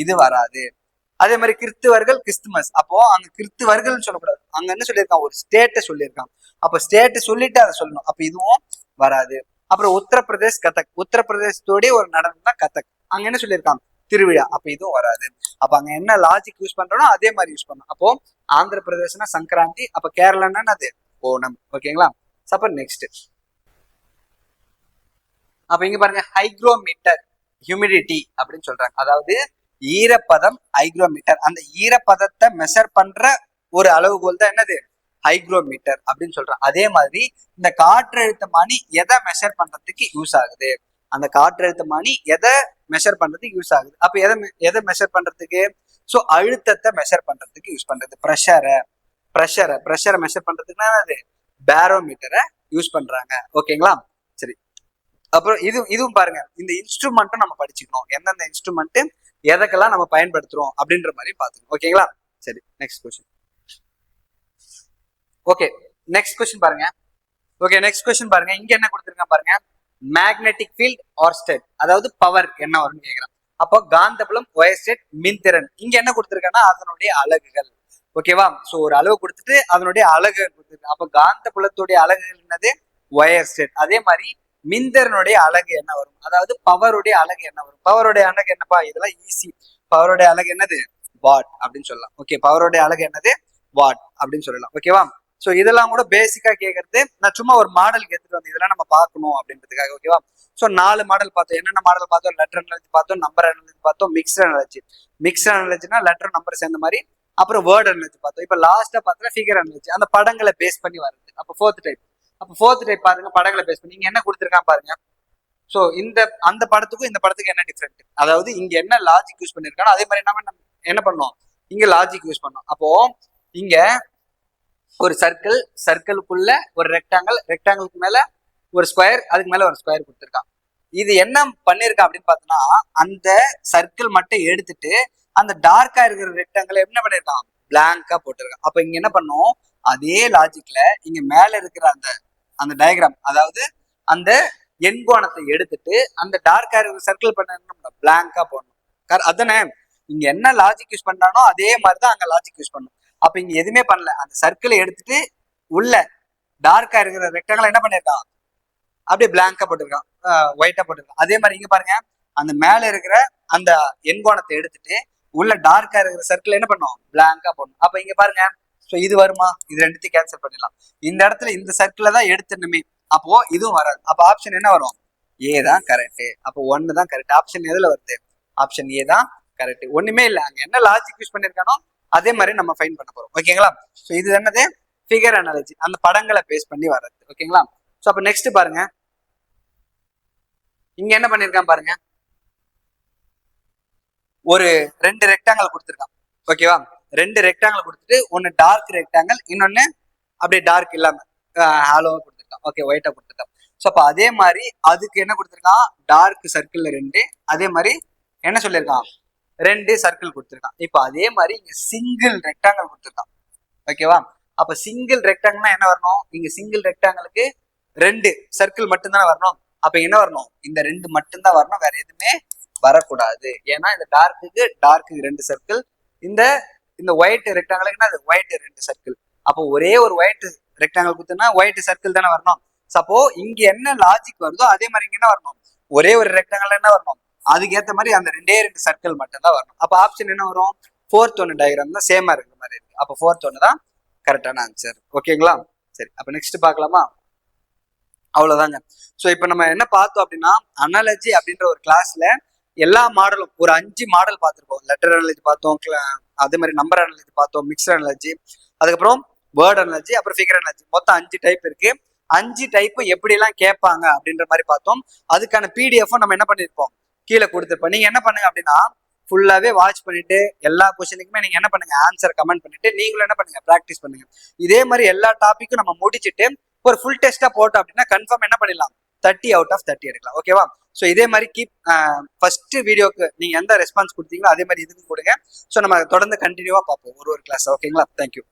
இது வராது. அதே மாதிரி கிறிஸ்துவர்கள் கிறிஸ்துமஸ், அப்போ அங்க கிறிஸ்துவர்கள் சொல்லக்கூடாது, அங்க என்ன சொல்லியிருக்காங்க? ஒரு ஸ்டேட்டை சொல்லியிருக்காங்க. அப்ப ஸ்டேட் சொல்லிட்டு அதை சொல்லணும். அப்ப இதுவும் வராது. அப்புறம் உத்தரப்பிரதேஷ் கதக், உத்தரப்பிரதேசத்தோடைய ஒரு நடனம் தான் கதக். அங்க என்ன சொல்லியிருக்காங்க? திருவிழா. அப்ப இதுவும் வராது. அப்ப அங்க என்ன லாஜிக் யூஸ் பண்றோமோ அதே மாதிரி யூஸ் பண்ணணும். அப்போ ஆந்திர பிரதேசனா சங்கராந்தி, அப்ப கேரளான்னா அது ஓணம். ஓகேங்களா? அப்ப நெக்ஸ்ட், அப்ப இங்க பாருங்க, ஹைக்ரோமீட்டர் ஹியூமிடிட்டி அப்படின்னு சொல்றாங்க. அதாவது ஈரப்பதம் ஹைக்ரோமீட்டர், அந்த ஈரப்பதத்தை மெஷர் பண்ற ஒரு அளவுகோல் தான் என்னது? ஹைக்ரோமீட்டர் அப்படின்னு சொல்றாங்க. அதே மாதிரி இந்த காற்றழுத்தமானி எதை மெஷர் பண்றதுக்கு யூஸ் ஆகுது? அந்த காற்றழுத்தமானி எதை மெஷர் பண்றதுக்கு யூஸ் ஆகுது? அப்ப எதை மெஷர் பண்றதுக்கு? ஸோ அழுத்தத்தை மெஷர் பண்றதுக்கு யூஸ் பண்றது. ப்ரெஷரை மெஷர் பண்றதுக்குன்னா அது பேரோமீட்டரை யூஸ் பண்றாங்க. ஓகேங்களா? சரி. அப்புறம் இதுவும் பாருங்க, இந்த இன்ஸ்ட்ருமெண்ட்டும் நம்ம படிச்சுக்கணும். எந்தெந்த இன்ஸ்ட்ருமெண்ட் எதுக்கெல்லாம் நம்ம பயன்படுத்துறோம் அப்படின்ற மாதிரி பாத்துக்கணும். ஓகேங்களா? சரி, next question. Okay, next question பாருங்க. ஓகே, நெக்ஸ்ட் கொஸ்டின் பாருங்க. இங்க என்ன கொடுத்துருக்காங்க பாருங்க, மேக்னெட்டிக் ஃபீல்ட் ஆர் ஸ்டேட், அதாவது பவர் என்ன வரும்னு கேட்கலாம். அப்போ காந்தபுலம், ஒயர் ஸ்டேட், மின்திறன். இங்க என்ன கொடுத்துருக்காங்கன்னா அதனுடைய அலகுகள். ஓகேவா? சோ ஒரு அளவு கொடுத்துட்டு அதனுடைய அலகுகள் கொடுத்துருக்கு. அப்ப காந்தபுலத்துடைய அலகுகள் என்னது? Wire state. அதே மாதிரி மின்திறனுடைய அலகு என்ன வரும்? அதாவது பவருடைய அலகு என்ன வரும்? பவருடைய அலகு என்னப்பா? இதெல்லாம் ஈஸி. பவருடைய அலகு என்னது? வாட் அப்படின்னு சொல்லலாம். ஓகே, பவருடைய அலகு என்னது? வாட் அப்படின்னு சொல்லலாம். ஓகேவா? சோ இதெல்லாம் கூட பேசிக்கா கேட்கறது. நான் சும்மா ஒரு மாடல் எடுத்துட்டு வந்து இதெல்லாம் நம்ம பார்க்கணும் அப்படின்றதுக்காக. ஓகேவா? சோ 4 மாடல் பார்த்தோம். என்னென்ன மாடல் பார்த்தோம்? லெட்டர் அனாலஜி பார்த்தோம், நம்பர் அனாலஜி பார்த்தோம், மிக்ஸ்ட் அனாலஜி. மிக்ஸ்ட் அனாலஜினா லெட்டர் நம்பர் சேர்ந்த மாதிரி. அப்புறம் வேர்ட் அனாலஜி பார்த்தோம். இப்ப லாஸ்டா பார்த்தா ஃபிகர் அனாலஜி, அந்த படங்களை பேஸ் பண்ணி வருது. அப்ப ஃபோர்த் டைப். அப்ப ஃபோர்த் டைப் பாருங்க, படங்களை பேஸ் பண்ணி. இங்க என்ன கொடுத்துருக்கான் பாருங்க. சோ அந்த படத்துக்கும் இந்த படத்துக்கும் என்ன டிஃபரெண்ட்? அதாவது இங்க என்ன லாஜிக் யூஸ் பண்ணிருக்கானோ அதே மாதிரி நம்ம என்ன பண்ணோம்? இங்க லாஜிக் யூஸ் பண்ணோம். அப்போ இங்க ஒரு சர்க்கிளுக்குள்ள ஒரு ரெக்டாங்கிளுக்கு மேல ஒரு ஸ்கொயர், அதுக்கு மேல ஒரு ஸ்கொயர் கொடுத்துருக்கான். இது என்ன பண்ணிருக்கா அப்படின்னு பார்த்தோம்னா, அந்த சர்க்கிள் மட்டும் எடுத்துட்டு அந்த டார்க்கா இருக்கிற ரெக்டாங்கிள் என்ன பண்ணிருக்கான்? பிளாங்கா போட்டிருக்கான். அப்ப இங்க என்ன பண்ணும்? அதே லாஜிக்ல இங்க மேல இருக்கிற அந்த டயக்ராம், அதாவது அந்த எண்கோணத்தை எடுத்துட்டு அந்த டார்க்கா இருக்கிற சர்க்கிள் பண்ண பிளாங்கா போடணும். அதானே இங்க என்ன லாஜிக் யூஸ் பண்றானோ அதே மாதிரிதான் அங்க லாஜிக் யூஸ் பண்ணும். அப்ப இங்க எதுவுமே பண்ணல, அந்த சர்க்கிளை எடுத்துட்டு உள்ள டார்க்கா இருக்கிற ரெக்டாங்கிள் என்ன பண்ணிருக்கான்? அப்படியே பிளாங்கா போட்டிருக்கான், ஒயிட்டா போட்டிருக்கான். அதே மாதிரி இங்க பாருங்க, அந்த மேல இருக்கிற அந்த எண்கோணத்தை எடுத்துட்டு உள்ள டார்க்கா இருக்கிற சர்க்கிள் என்ன பண்ணும்? பிளாங்கா போடணும். அப்ப இங்க பாருங்க, ஸோ இது வருமா? இது ரெண்டுத்தையும் கேன்சல் பண்ணிடலாம். இந்த இடத்துல இந்த சர்க்கிளை தான் எடுத்துணுமே, அப்போ இதுவும் வராது. அப்ப ஆப்ஷன் என்ன வரும்? ஏ தான் கரெக்ட். அப்போ 1 தான் கரெக்ட். ஆப்ஷன் எதுல வருது? ஆப்ஷன் ஏ தான் கரெக்ட். ஒண்ணுமே இல்லை, அங்க என்ன லாஜிக் யூஸ் பண்ணிருக்கானோ அதே மாதிரி நம்ம ஃபைன் பண்ண போறோம். ஓகேங்களா? ஸோ இது என்னது? ஃபிகர் அனாலஜி, அந்த படங்களை பேஸ் பண்ணி வர்றது. ஓகேங்களா? ஸோ அப்ப நெக்ஸ்ட் பாருங்க, இங்க என்ன பண்ணிருக்கான் பாருங்க, ஒரு 2 ரெக்டாங்கிள் கொடுத்துருக்கான். ஓகேவா? 2 ரெக்டாங்கிள் கொடுத்துட்டு ஒன்னு டார்க் ரெக்டாங்கிள், இன்னொன்னு அப்படியே டார்க் இல்லாம ஹாலோவா கொடுத்துருக்கான். ஓகே, ஒயிட்டா கொடுத்துருக்கான். ஸோ அப்ப அதே மாதிரி அதுக்கு என்ன கொடுத்துருக்கான்? டார்க் சர்க்கிள்ல 2, அதே மாதிரி என்ன சொல்லியிருக்கான்? 2 சர்க்கிள் கொடுத்துருக்கான். இப்ப அதே மாதிரி இங்க சிங்கிள் ரெக்டாங்கிள் கொடுத்துருக்கான். ஓகேவா? அப்ப சிங்கிள் ரெக்டாங்கிள்னா என்ன வரணும்? இங்க சிங்கிள் ரெக்டாங்கிளுக்கு 2 சர்க்கிள் மட்டும்தான் வரணும். அப்ப என்ன வரணும்? இந்த 2 மட்டும்தான் வரணும், வேற எதுவுமே வரக்கூடாது. ஏன்னா இந்த டார்க்கு 2 சர்க்கிள், இந்த ஒயிட் ரெக்டாங்கிளுக்குன்னா அது ஒயிட் 2 சர்க்கிள். அப்போ ஒரே ஒரு ஒயிட் ரெக்டாங்கிள் கொடுத்தோம்னா ஒயிட் சர்க்கிள் தானே வரணும். சப்போ இங்க என்ன லாஜிக் வருதோ அதே மாதிரி இங்க என்ன வரணும்? ஒரே ஒரு ரெக்டாங்கிள் என்ன வரணும்? அதுக்கு ஏற்ற மாதிரி அந்த 2 சர்க்கிள் மட்டும் தான் வரணும். அப்ப ஆப்ஷன் என்ன வரும்? 4th ஒன் டயக்ராம் தான் சேமா இருக்கிற மாதிரி இருக்கு. அப்ப 4th ஒன் தான் கரெக்டான ஆன்சர். ஓகேங்களா? சரி, அப்ப நெக்ஸ்ட் பார்க்கலாமா? அவ்வளவுதாங்க. ஸோ இப்போ நம்ம என்ன பார்த்தோம் அப்படின்னா, அனாலஜி அப்படின்ற ஒரு கிளாஸ்ல எல்லா மாடலும் ஒரு 5 மாடல் பார்த்துருக்கோம். லெட்டர் அனாலஜி பார்த்தோம், அதே மாதிரி நம்பர் அனாலஜி பார்த்தோம், மிக்சர் அனாலஜி, அதுக்கப்புறம் வேர்ட் அனாலஜி, அப்புறம் ஃபிகர் அனாலஜி. மொத்தம் 5 டைப் இருக்கு. 5 டைப் எப்படி எல்லாம் கேட்பாங்க அப்படின்ற மாதிரி பார்த்தோம். அதுக்கான பிடிஎஃப் நம்ம என்ன பண்ணிருப்போம்? கீழே கொடுத்துருப்போம். நீங்க என்ன பண்ணுங்க அப்படின்னா, ஃபுல்லாவே வாட்ச் பண்ணிட்டு எல்லா கொஸ்டினுக்குமே நீங்க என்ன பண்ணுங்க? ஆன்சர் கமெண்ட் பண்ணிட்டு நீங்களும் என்ன பண்ணுங்க? ப்ராக்டிஸ் பண்ணுங்க. இதே மாதிரி எல்லா டாபிக்கும் நம்ம முடிச்சுட்டு ஒரு ஃபுல் டெஸ்டா போட்டோம் அப்படின்னா கன்ஃபார்ம் என்ன பண்ணிடலாம்? 30 out of 30 எடுக்கலாம். ஓகேவா? ஸோ இதே மாதிரி கீப் ஃபர்ஸ்ட் வீடியோக்கு நீங்க எந்த ரெஸ்பான்ஸ் கொடுத்தீங்களோ அதே மாதிரி இதுக்கு கொடுங்க. ஸோ நம்ம தொடர்ந்து கண்டினியூவா பார்ப்போம் ஒரு கிளாஸ். ஓகேங்களா? தேங்க்யூ.